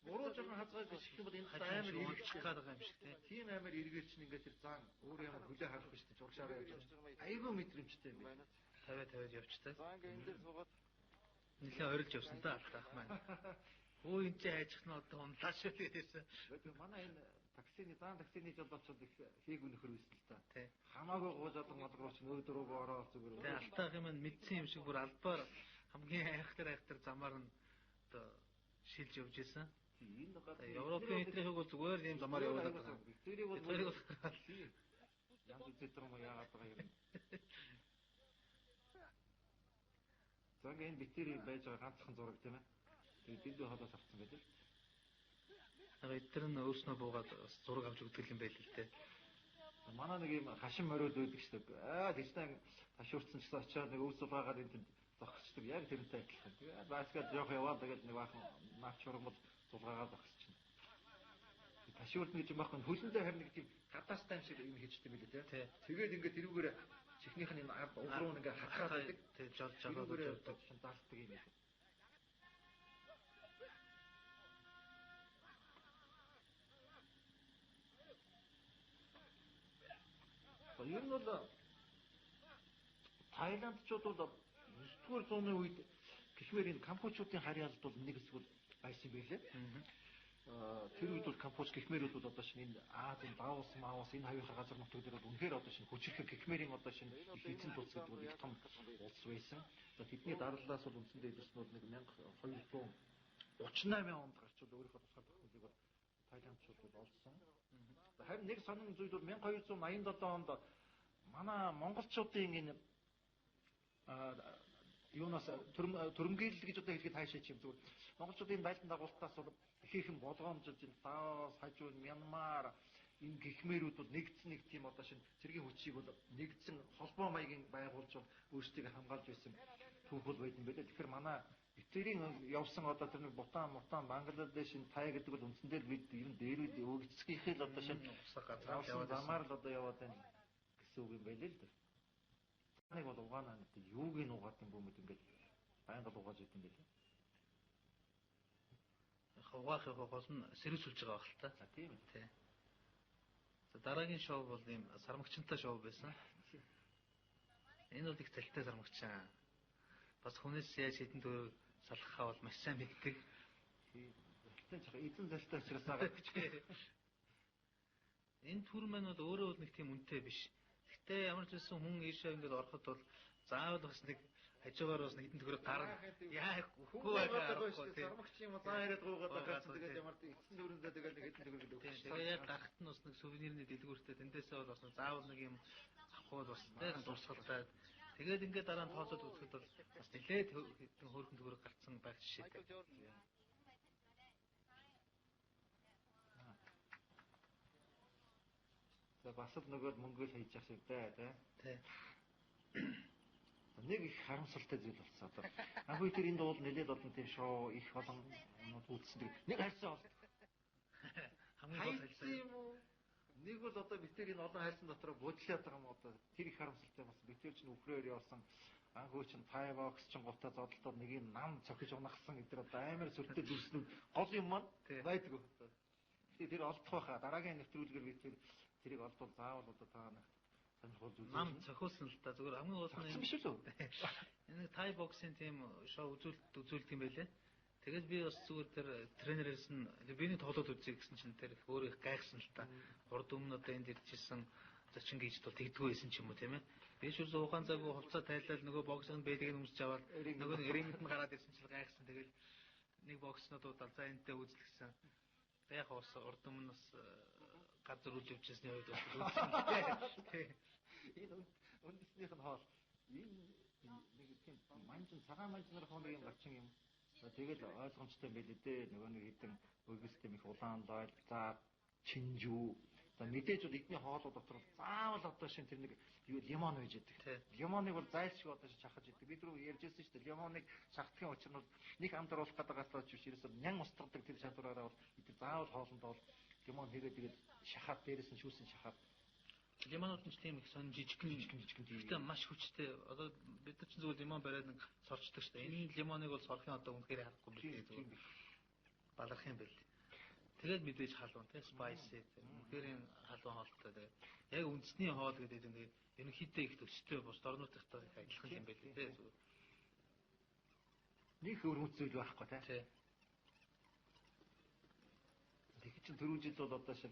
буруу жоохон хазгай биш юм бол энэ амар иргэж байгаа юм шиг тийм амар эргээр чинь ингээд тэр заан өөрөө ямар хөлөө харах биш тийм зуршаараа явж байгаа. Айгүй мэдрэмжтэй юм байна. 50 явчихдаг. За ингээд энэ дээр суугаад нэлээ орилж явсан да алтаах маань. Өө энэ ч хайчих нь одоо унлаа шүү гэсэн. Тэгээд манай энэ заан таксины жолоочууд их хийг өнөхөр байсан л та. Тий. Хамаагүй гуйжаад малгууч нөөд рүүгээ ороод зүгээр. Тэгээд алтаах юм мэдсэн юм шиг бүр албаар хамгийн айхтар замаар нь одоо шилж явж исэн. Энэ гадаа Европын хэтрийг бол зүгээр ийм замаар явуулаад байгаа. Тэрийг бол янз бүрээр юм яагаад байгаа юм. За ингээд энэ битэрий байж байгаа ганцхан зураг тийм ээ. Тэгээд бэлдүү холоос авсан байдаг. Эдгээр нь өөрснөө буугаад зураг авч өгдөг юм байл л дээ. Манай нэг юм хашин мориод байдаг шүү дээ. Тэжнээ ташуурцсан ч гэсэн очиад нэг өвс сулгаагаад энэ зогсчдаг. Яг тэрнтэй адилхан. Тэгээд баасгаад жоох яваад тэгээд нэг баахан наач чурмал сулгаагаад зогсчихно. Ташуурд нэг юм баахан хөлөндөө харин нэг тийм гадаас тайм шиг юм хийждэг юм билээ тийм. Тэгээд ингээд тэрүүгээр чихнийх нь энэ ард угруу ингээд хатгаад байдаг. Тэгээд жолжоод явдаг шин даалтдаг юм. Ер нь бол Тайландчууд бол 9-р зууны үед гэхмээр энэ Кампучуудын харьяалд бол нэг хэсэг бол байсан юм байлээ. Тэр үед бол Кампуч гэхмээрүүд бол одоо шинэ Азийн Даус Маус энэ хавийнхаа газар нутаг дээр бол үнэхээр одоо шинэ хүчрэх гэхмээрийн одоо шинэ их эзэн тулс гэдэг бол их том улс байсан. За тэдний дарааллаас бол үндсэндээ эдэрснүүд нэг 1238 онд гарч бол өөрийнхөө тусгай төхөөлийг бол Тайландчууд бол олсон. Харин нэг сонин зүйл бол 1287 онд манай монголчуудын энэ юунаас төрөмгийлэл гэж одоо хэлэхэд хайшаач юм зүгээр. Монголчуудын байлдан дагуултаас бол ихээхэн болгоомжлж энэ Лаос, Хажууд, Мянмар энэ гихмэрүүд бол нэгдсэн нэг тийм одоо шинэ цэргийн хүчийг бол нэгдсэн холбоо маягийн байгуулж өөрсдийг хамгаалж байсан түүхэл байд юм байлаа. Тэгэхээр манай битэрийн явсан одоо тэр нэг Бутан, Бангладеш, Тай гэдэг бол үндсэндээ бид энэ дээрүүд өгцгийнхээ л одоо шинэ замаар л одоо яваад байна гэсэн үг юм байлээ л дээ. Нэг бол угаанаа нэг юуг нь угаад юм бөмбөд ингээд байнга угааж идэв юм байлээ. Угаах гол нь сэрүүлж байгаа байх л та. За тийм тий. За дараагийн шоу бол ийм сармагчтай шоу байсан. Энэ бол их залтай сармагчаа. Бас хүнээс яаж хэдэн төгрөг салгахаа бол маш сайн мэддэг. Тэгтээ ч эзэн залтай учраас агаад гэж. Энэ түр маань бол өөрөө бол нэг тийм үнэтэй биш. Гэтэ ямар ч байсан хүн ийшээ ингээд ороход бол заавал бас нэг хажуугаар бас нэг хэдэн төгрөг гарна. Яа үгүй байхгүй тийм. Сармагч юм уу заа яриад гуугаад байгаа чинь тэгээд ямар эцэн дөрөндөө тэгээд нэг хэдэн төгрөг өгөх. Тэгээ яг гарахт нь бас нэг сувенирны дэлгүүртэй тэндээсээ бол бас заавал нэг юм авах бас тийм дурсгалтай. Тэгээд ингээд дараа нь тооцоод үзэхэд бол бас нэлээд хэдэн хөөрхөн төгрөг гарцсан байх жишээтэй. За бас л нөгөө мөнгө л хийж явах шиг дээ тий. Тий. Нэг их харамсалтай зүйл болсон одоо. Анх үе тэр энэ дуул нэлээд олон тийм шоу их олон үзсэн. Нэг хайрсан бол. Хамгийн гол хайрсан юм уу? Нэг бол одоо бид тэр энэ олон хайрсан дотор буудлаад байгаа юм одоо. Тэр их харамсалтай болсон. Бид тэр чинь үхрээр явсан. Анх үе чинь Firefox чинь гутаа зодолтоод нэг юм нам цохиж унахсан гэдэг одоо амар сүртэй зүйлснүүд гол юм маань байдгүй. Тэр олдох байхаа дараагийн нэвтрүүлгээр бид тэрийг олдвол заавал одоо та нар сонирхол үзүүлнэ. нам цохиулсан л та зүгээр хамгийн гол нь биш үү? энэ Thai boxing тийм шоу үзүүлдэг юм байлээ. Тэгээд би бас зүгээр тэр тренерээс нь биний тоглоод үзье гэсэн чинь тэр өөрөө их гайхсан л та. Урд өмнө одоо энд ирчихсэн зочин гүйж бол тэгдэггүй байсан ч юм уу тийм ээ. Би ч үгүй ухаан цаггүй хувцас тайлал нөгөө боксинг бэлгийг нь өмсч аваад нөгөө нэг рингт нь гараад ирсэн чинь гайхсан. Тэгэл нэг бокснуудад за энтэй үзлгсэн. Яг бас урд өмнө бас газар үл явчихсны үед бас үзсэн. Энэ үндэснийх нь хоол энэ нэг тийм манжин цагаан манжнаар хоолыг юм гарчин юм. Тэгэл ойлгомжтой байлээ дээ. Нөгөө нэг хэдэн өгөлтэй их улаан лойл за чинжүү. За мэдээж бол эдний хоолууд дотор заавал одоо шин тэр нэг юу лимон байж идэг. Лимоныг бол зайлшгүй одоо шахаж идэг. Бид рүү ярьжсэн шүү дээ. Лимоныг шахдахын учир нь нэг амд оруулах гэдэгээс ч биш ерөөсөө нян устгадаг тэр чадвараараа бол эдгээр заавал хоолнд бол лимон хийгээд тэгээд шахаад дээрээс нь шүүсэн шахаад лимонууд нь тийм их сонь жижигхэн гэхдээ маш хүчтэй. Одоо бид нар ч зүгээр лимон бариад нэг сорчдаг шүү дээ. Энэ лимоныг бол сорхын одоо үнэхээр харахгүй билээ зүгээр баларх юм байл. Тэгээд мэдээж халуун тийм спайси үнэхээр юм халуун хоолтой. Тэгээд яг үндэсний хоол гэдэг нь ерөнхийдөө их төстэй бус орнуудтай их адилхан юм байл тийм зүгээр. Нэг хөрмөц зүйл байхгүй тийм. Тэг чинь түрүү жил бол одоо шиг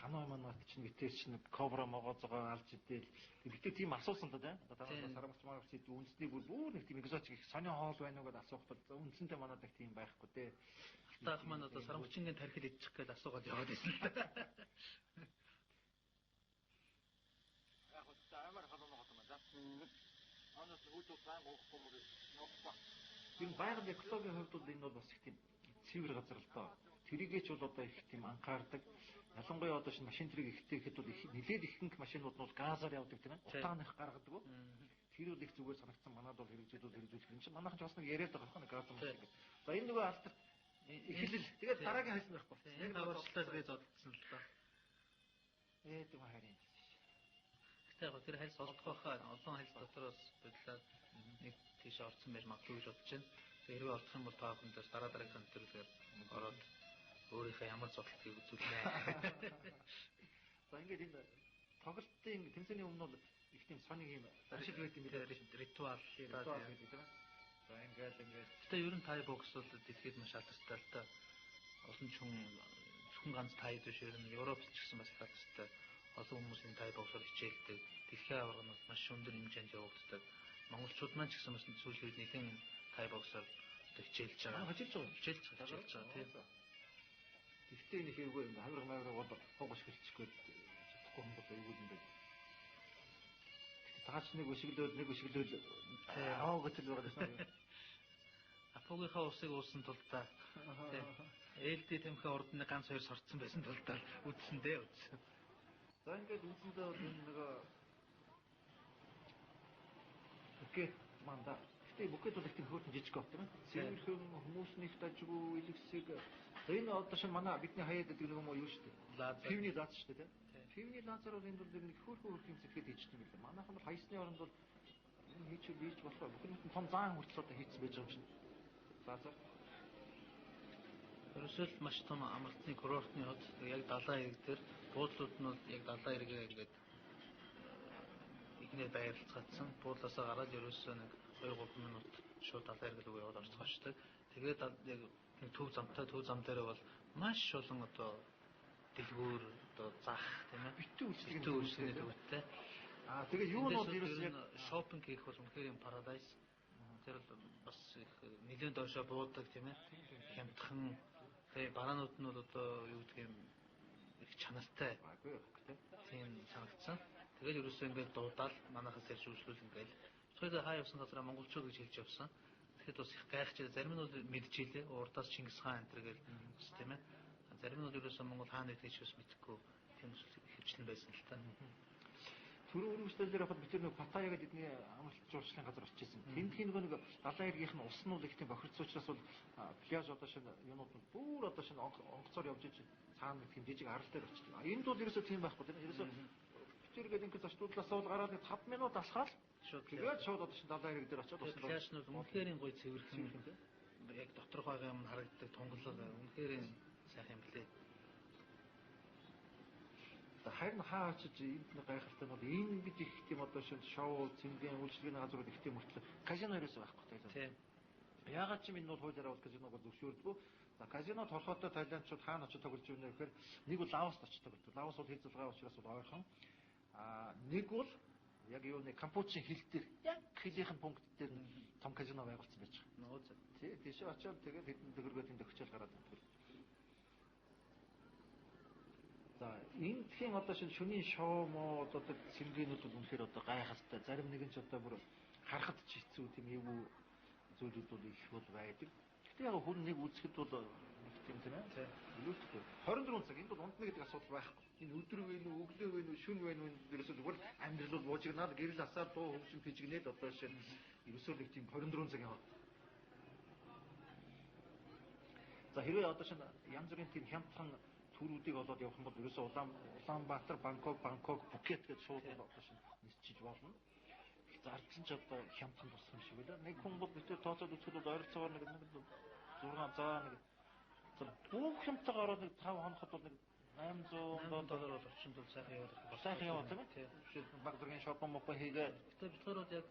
ханаа манайд чинь битэр чинь кобра могоозгоо алж идэл битэр тийм асуусан та тийм одоо танаас сарамгч маргч үндэсний бүр нэг тийм экзотик их сонио хоол байна уу гэдээ асуухад үндсэндээ манайд их тийм байхгүй те. Таах маань одоо сарамгчингийн тархил идчих гээд асуугаад яваад байсан. Яг одоо амар халуун могоос юм да. Анаас үүдүүд байн уухгүй мөр ногоо. Энэ байгаль экологийн хувьд бол энэ бол бас их тийм цэвэр газар л доо. Тэрийгээч бол одоо их тийм анхаардаг. Ялангуяа одоо шинэ машин тэрэг ихтэй ихэд бол нэлээд ихэнх машинууд нь газаар явдаг тийм ээ. Утааных гаргадаг. Тэр бол их зүгээр санагдсан. Манайд бол хэрэгжүүлэх юм чинь манайхан ч бас нэг яриад байгаа хэрэг газ машин гэдэг. За энэ нөгөө алдар эхлэл тэгээд дараагийн хайсан байхгүй. Энэ аварчлал би зодтсон л доо. Тийм харин. Гэтэ яг тэр хальс олдох байхаа олон хальс дотроос бодлоо нэг тийш орсон байж магадгүй гэж бодож байна. Хэрвээ олдох юм бол та бүхэндээ дараагийн хамтруулгаар ороод өөрийнхөө ямар зодтолтыг үзүүлнэ. За ингээд энэ тоглолтын тэмцээний өмнө бол их тийм сони юм ашиг байт юм билээ. Ритуал гэдэг тийм ээ. За ингээд гэтээ ер нь Thai box бол дэлхийд маш алдартай л та. Олон ч хүн зөвхөн ганц Thai биш ер нь Европт ч гэсэн бас их алдартай. Олон хүмүүсийн Thai box-оор хичээлдэг. Дэлхийн аварга нь маш өндөр хэмжээнд явагддаг. Монголчууд маань ч гэсэн бас сүүлийн үед нэгэн Thai box-оор хичээлж байгаа. Хичээлж байгаа тийм. Гэхдээ энэ хэрвээ ингэ хамраг мавраг бол хогош хэлчихгүй чадахгүй юм бол эйгүүд юм байна. Таач нэг өшөглөөл аа гэж л байгаа юм. Апогийнхаа усыг уусан тул та ээлдээ тэмхээ урд нэг ганц хоёр сорцсон байсан тул та үдсэн дээ үдсэн. За ингээд үдсэндээ бол энэ нөгөө букет манда. Гэтэ букет бол их тийм хөөрхөн жижиг гот тийм ээ. Цэвэрхэн хүмүүснийх дажгүй илгэсэг. Энэ одоо шинэ манай бидний хаяад гэдэг нэг юм уу юу шүү дээ. Пивний лац шүү дээ тийм. Пивний лазар бол энэ бол нэг хөөрхөн зэвхэд хийчихсэн юм байна. Манайхан бол хаясны оронд бол хийж болохоор бүхэн том заан хүртэл одоо хийцэн байж байгаа юм шиг. Лазар. Ерөөсөл маш том амралтын курортны хот яг далайн ирэг дээр буудлууд нь бол яг далайн ирэгээ ингээд ихнээ байрлцгаадсан. Буудлаасаа гараад ерөөсөө нэг 2-3 минут шууд далайн эргэл рүү яваад орцгоочдөг. Тэгээд яг нэг төв зам дээр бол маш олон одоо дэлгүүр одоо зах тийм ээ. Битүү үйлчлэгээ төвтэй. Тэгээ юу нь бол ерөөс яг шопинг хийх бол үнэхээр юм парадайс. Тэр бол бас их нэлээд доошоо буудаг тийм ээ. Хямдхан. Тэгээ бараанууд нь бол одоо юу гэдэг юм их чанартай. Тийм санагдсан. Тэгээд ерөөсөө ингээд дуудаал манайхаас ярьж үйлчлүүл ингээд. Тэгэхээр хаа явсан газараа монголчууд гэж хэлж явсан. Тэгэхэд бас их гайхаж зарим нь бол мэдчихилээ. Урдаас Чингис хаан энэ гэж бас тийм ээ. Зарим нь бол ерөөсөө Монгол хаана гэдгийг бас мэдэхгүй тийм хөвчлэн байсан л та. Түрүү үргэлжлэлээр хахад бид нэг Паттайя гэдэг эдний амралт жуулчлалын газар очижсэн. Тэндхийн нэг далайн эргийнх нь усан нь их тийм бохирцсон учраас бол пляж одоо шинэ юунууд нь бүр одоо шинэ онгоцоор явж иж цаана тийм жижиг арал дээр очиж. Энд бол ерөөсөө тийм байхгүй тийм. Ерөөсөө битэр гэдэг ингээд зочдлуулаасаа бол гараад 5 минут алхаад тэгээд шууд одоо шинэ далайн эрэг дээр очиод усан. Пляж нь үнэхээр гоё цэвэрхэн яг доторх байгаа юм харагддаг тунгалаг үнэхээр сайхан юм блэ. Харин хаа очиж энд нэг гайхалтай нь бол энэ бид их тийм одоо шинэ шоу, цэмгийн үйлчлэгийн газрууд их тийм мөртлөө казино ерөөсөө байхгүй Тайланд. Тийм. Яагаад ч юм энэ бол хуулиараа бол казиног зөвшөөрдөггүй. За казино торхоотой тайландчууд хаана очиж тоглож байна вэ гэхээр нэг бол Лаост очиж тоглож. Лаос бол хэл зургаа учраас бол ойрхон. Нэг бол яг юу нэг Кампучийн хил дээр яг хэлийнхэн пункт дээр том казино байгуулсан байж байгаа. Нөө зөв. Тий, тийш очиод тэгээд хэдэн төгрөгөө тэнд өгчөөл гараад ирдэг. За эндхийн одоо шөнийн шоу мо одоо цэмгэнүүд бол үнэхээр одоо гайхалтай. Зарим нэгэн ч одоо бүр харахад ч хэцүү тийм эвгүй зүйлүүд бол их бол байдаг. Гэхдээ яг хүн нэг үзэхэд бол нэг тийм ээ. Илүүтэй. 24 цаг энд бол ундна гэдэг асуудал байхгүй. Энэ өдөр вэ нү, өглөө вэ нү, шөнө вэ нү ерөөсөө зүгээр амьдрал бол буужигнаад гэрэл асаад дуу хөгжим пижигнээд одоо шинэ ерөөсөө нэг тийм 24 цаг яваад. За хэрвээ одоо шинэ янз бүрийн тийм хямдхан төрүүдийг олоод явах юм бол ерөөсөө Улаанбаатар, Бангкок, Пхукет гэж шууд одоо шинэ нисчиж болно. Зардлан ч одоо хямдхан тусах юм шиг байлаа. Нэг хүн бол битээ тооцоод үзэхэд бол ойролцоогоор нэг 6 за нэг бүх юмтайгаар ороод нэг 5 хоногт бол нэг $800 бол орчинд бол сайхан яваад байна. Сайхан яваад тийм ээ. Жишээ нь баг дургийн шопон мопон хийгээ. Гэтэ бид бол яг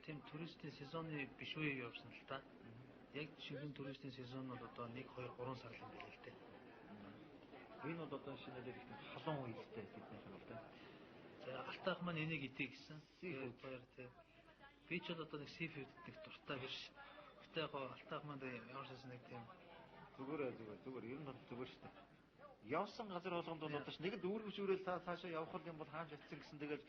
тийм туристийн сезоны биш үе явсан л та. Яг шинэ туристийн сезон бол одоо 1 2 3 сар л юм байна л дээ. Энэ бол одоо шинэлэр их халуун үедтэй бидний юм бол тэ. За алтаах маань энийг идэх гэсэн. Баяр тий. Би ч одоо нэг seafood нэг дуртай биш. Гэтэ яг алтаах маань ямар ч нэг тийм зүгээр ер нь бол зүгээр шүү дээ. Явсан газар болгонд бол одоо нэг дүүргэж үрэл цаашаа явах юм бол хааж очсон гэсэн тэгээд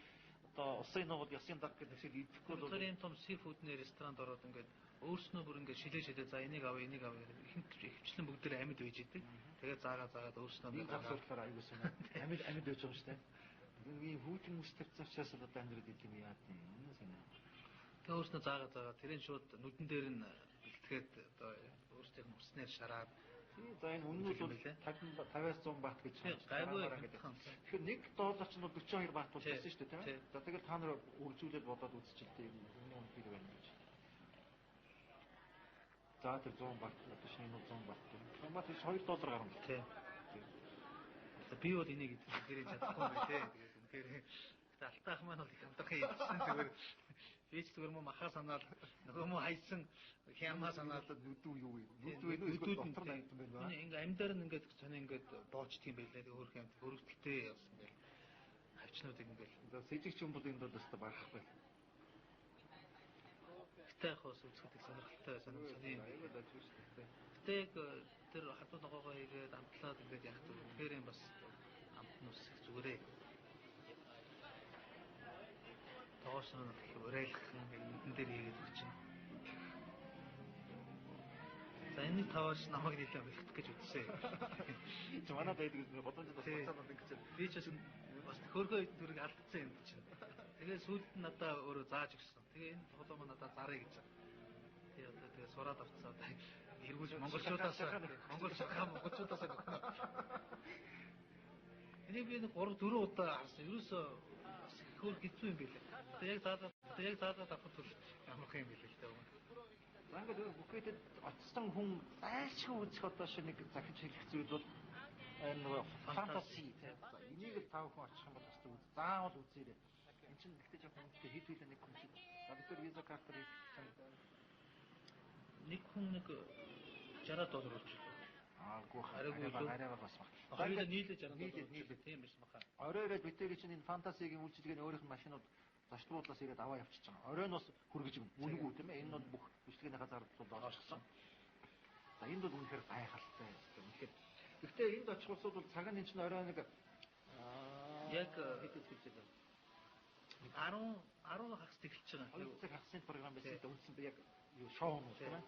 одоо усын ногод ясын даг гэдэг шиг идэхгүй бол тэр юм том seafood-ны ресторанд ороод ингээд өөрснөө бүр ингээд шилээ за энийг авъя хөвчлэн бүгд тэр амьд байж идэг. Тэгээд заагаад өөрснөө нэг газарлаар аюулсан амьд байж байгаа юм шүү дээ. Ийм хүүтэн ус тавьцаачаас одоо амьдрал идэв юм яа тийм юм. Тэгээд өөрснөө заагаад тэрийн шууд нүдэн дээр нь бэлтгээд одоо өөрсдийнх нь уснаар шараад за энэ үнэн бол 50-аас 100 бат гэж гайгүй гэдэг. Тэгэхээр $1 ч бол 42 бат бол байсан шүү дээ тийм ээ. За тэгэл та нар үржүүлээд бодоод үзчихэлтэй юм үнэн хэр байна гэж. За тэр 100 бат одоо шинэ 100 бат. 100 бат $2 гарна. Тийм. Би бол энийг идэх чадахгүй юм тий. Тэгээд алтаах маань бол их амтархан идсэн зүгээр би ч зүгээр махаа санаад нөгөө мө хайсан хямаа санаад нүдүү юу вэ? Нүдүүд дотор найдсан байна. Ингээ амьдаар нь ингээд сони ингээд боочдөг юм байлаа. Тэгээ өөрх юм хөрөгдөлтэй явсан байл. Хавчнуудыг ингээд за сэжигч юм бол энэ бол өстой барахгүй. Гэтэ яг хос үзэхэд их сонирхолтой сони аюул ажиг шүү дээ. Гэтэ яг тэр хатуу ногоогоо хийгээд амтлаад ингээд яг тэгэхээр юм бас амтнус зүгээрээ тоос нь уриалах энэ дээр хийгээд чинь. За энэ таваач намайг нийлээ бэлтгэх гэж үтсээ. Чи манад байдаг гэсэн бодомжтой цацаад ингэж би ч бас хөргөө дүрийг алдсан юм чинь. Тэгээ сүүлд нь надаа өөрөө зааж өгсөн. Тэгээ энэ холоо маань надаа зарыг гэж. Тэгээ одоо тэгээ сураад авцгаа одоо эргүүлж монголчуудаас энийг би нэг 3 4 удаа харсан. Ерөөсөө хөр хэцүү юм билээ. Яг заадаад авах тул ямар юм билээ л дээ. За ингээд бүхэдэд очсон хүн зайлшгүй үзэх одоо шинэ нэг захиж хэлэх зүйл бол энэ фантаси тийм. Энийг л тав хүн очих юм бол бас үз. Заавал үзээрэй. Энд чинь гэхдээ жоохон үнэтэй хэд хилээ нэг хүн шиг. За бид тэр виза картыг нэг хүн нэг $60 болж байна. Аагүй Арайгүй лөө. арайгаа бас баг. Хоёулаа нийлээд нийлээд. тийм байсан баха. Орой ирээд битэрий чинь энэ фантасигийн үйлчилгээний өөрийнх нь машинууд зочдлуулаас ирээд аваа явчихж байгаа. Оройноос хүргэж өгнө. Үнэгүй тийм ээ. Энэ бол бүх үйлчилгээнийхээ зардал олчихсон. За энд бол үнэхээр гайхалтай. Үнэхээр. Гэхдээ энд очих улсууд бол цаг нь чинь орой нэг Яг хэд хэлж байгаа. 10 хагас тэгэлж байгаа. 2 цаг хагасны програм байсан гэдэг үндсэн би яг юу шоунууд тийм ээ.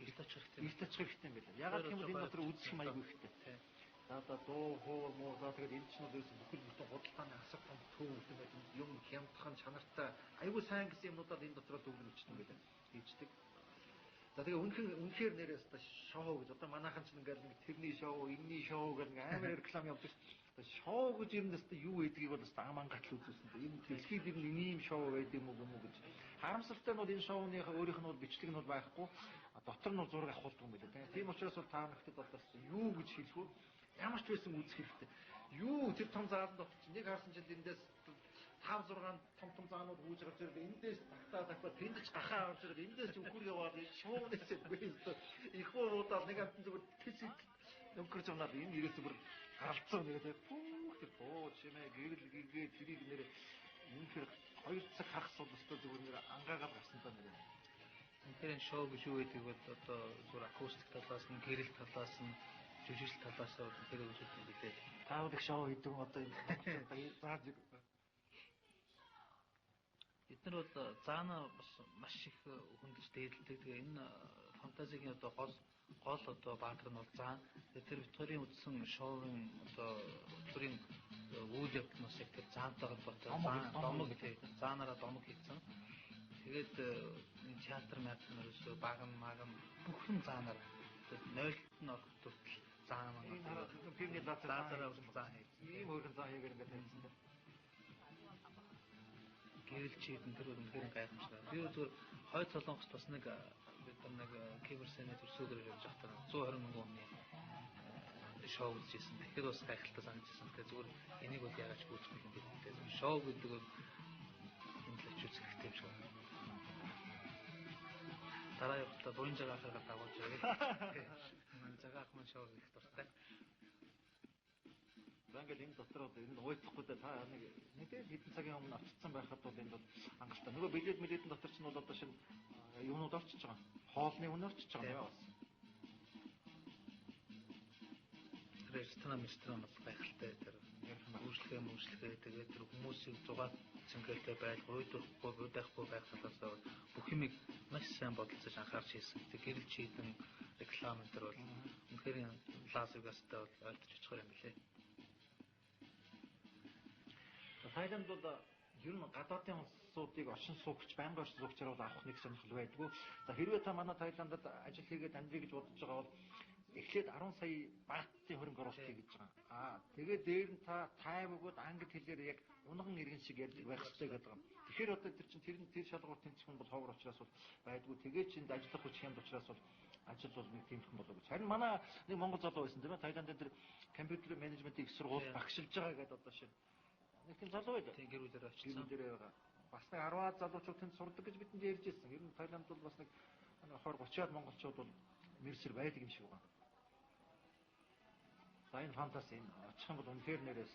Эрт очих хэрэгтэй. Эрт очих хэрэгтэй юм байна. Ягаад гэвэл энэ дотор үзэх юм аягүй хэрэгтэй. За дуу хоор муу за тэгээд энэ ч нь ерөөс бүхэл бүтэн худалдааны асар том төв гэдэг байт юм хямдхан чанартай аягүй сайн гэсэн юмнуудад энэ дотор төвлөрч өгчтэй юм байна. Хийждэг. За тэгээ үнэхээр нэрээс та шоу гэж одоо манайхан ч ингээл нэг тэрний шоу, энэний шоу гэх нэг амар реклам явуулдаг. Шоу гэж юм дэс юу байдгийг бол ста аман гатл үзүүлсэн. Энэ дэлхийд ер нь ийм шоу байд юм уу гэж. Харамсалтай нь бол энэ шоуны өөрийнх нь бол бичлэг нь бол байхгүй. Дотор нь зураг авахулдаг юм байна. Тийм учраас бол та нарт одоо юу гэж хэлэх вэ? Ямар ч байсан үзэх хэрэгтэй. Юу тэр том заалан дотор чинь нэг харсан чинь эндээс 5 6 том заанууд үүж гарч ирэв. Эндээс тагтаа тэндэж гахаа орж ирээд эндээс үхэр яваад шуунаас үгүй. Их уудаад нэг амтан зүгээр тэсэд өнгөрч унаад энэ ирээс бүр гаралцсан нэрээ пүүх тэр боо чимээ гэрэл гэргээ тэрийг нэр үнэхээр 2 цаг хагас бол өстө зүгээр нэр ангаагаад гарсан та нэр. Тэгэхээр шоу гэж юу гэдэг бол одоо зүгээр акустик талаас нь, гэрэл талаас нь, жүжигчл талаас нь тэр үзүүлэх юм билээ. Та бүхэн шоу хийдэг одоо энэ зааж бид нар бол заана бас маш их хөндлөж дээдэлдэг. Тэгээ энэ фантазигийн одоо гол одоо баатар нь бол заан. Тэр Викторийн үзсэн шоуын одоо бүрийн үйл явдлаас яг тэр заантай холбоотой домог заанаараа домог хийсэн. Тэгээд энэ театр мэтнэрс баган маган бүхэн заанаар 0-т нь орох төртөл заан маань фильмний заанаараа заан хийсэн. Ийм өөрхөн заан хийгээр ингээд хийсэн. Гэрэл чийдэн тэр үнэхээр гайхамшигтай. Би зүгээр хойд солонгост бас нэг бид нэг киберсэний төрсөөр явж байхдаа 120 мянган оны шоу үзсэн. Тэгэхээр бас гайхалтай санагдсан. Тэгэхээр зүгээр энийг бол яагаад ч гүйцэтгэх юм бэ гэдэг. Шоу гэдэг нь энэ л ч үзэх хэрэгтэй юм шиг байна. Дараа явахдаа буян жагаахаар дагуулж байгаа. Жагаах маань шоу хийх дуртай. Ингээд энэ дотор энэ уйтлахгүй та нэг хэдэн цагийн өмнө авчирсан байхад бол энэ бол хангалттай. Нөгөө билетэн дотор ч нь бол одоо шинэ юунууд орчиж байгаа. Хоолны үн орчиж байгаа юм байна. Ресторан бол гайхалтай тэр үйлчлэгээ тэгээд тэр хүмүүсийг зугаад цэнгэлтэй байлгүй байхгүй байх талаас бүх юмыг маш сайн бодолцож анхаарч хийсэн. Тэг гэрэл чийдэн реклам энэ бол үнэхээр Лас-Вегастай бол ойртож очихоор юм билээ. Тайланд бол ер нь гадаадын улсуудыг оршин суугч, байнгын оршин суугчаар бол авах нэг сонирхол байдгүй. За хэрвээ та манай Тайландад ажил хийгээд амьдрий гэж бодож байгаа бол эхлээд 10 сая баатны хөрөнгө оруулалт хийж байгаа. Тэгээд дээр нь та тайв өгөөд англи хэлээр яг унган иргэн шиг ярьдаг байх хэрэгтэй гэдэг юм. Тэгэхээр одоо тэр чинь тэр шалгуур тэнцэх нь бол ховор учраас бол байдгүй. Тэгээд чинь ажиллах хүч хямд учраас бол ажил бол нэг тиймэрхэн болов гэж. Харин манай нэг монгол залуу байсан тийм ээ. Тайландд тэр компьютер менежментийн их сургууль багшилж байгаа гэдэг одоо шинэ нэг тийм залуу байл. Тийм гэрүүлээр очсон. Гэрүүлээрээ байгаа. Бас нэг 10-аад залуучууд тэнд сурдаг гэж бидэнд ярьж ирсэн. Ер нь Тайланд бол бас нэг 20-30-аад монголчууд бол мэрсэр байдаг юм шиг байна. За энэ фантаси очих юм бол үнэхээр нэрээс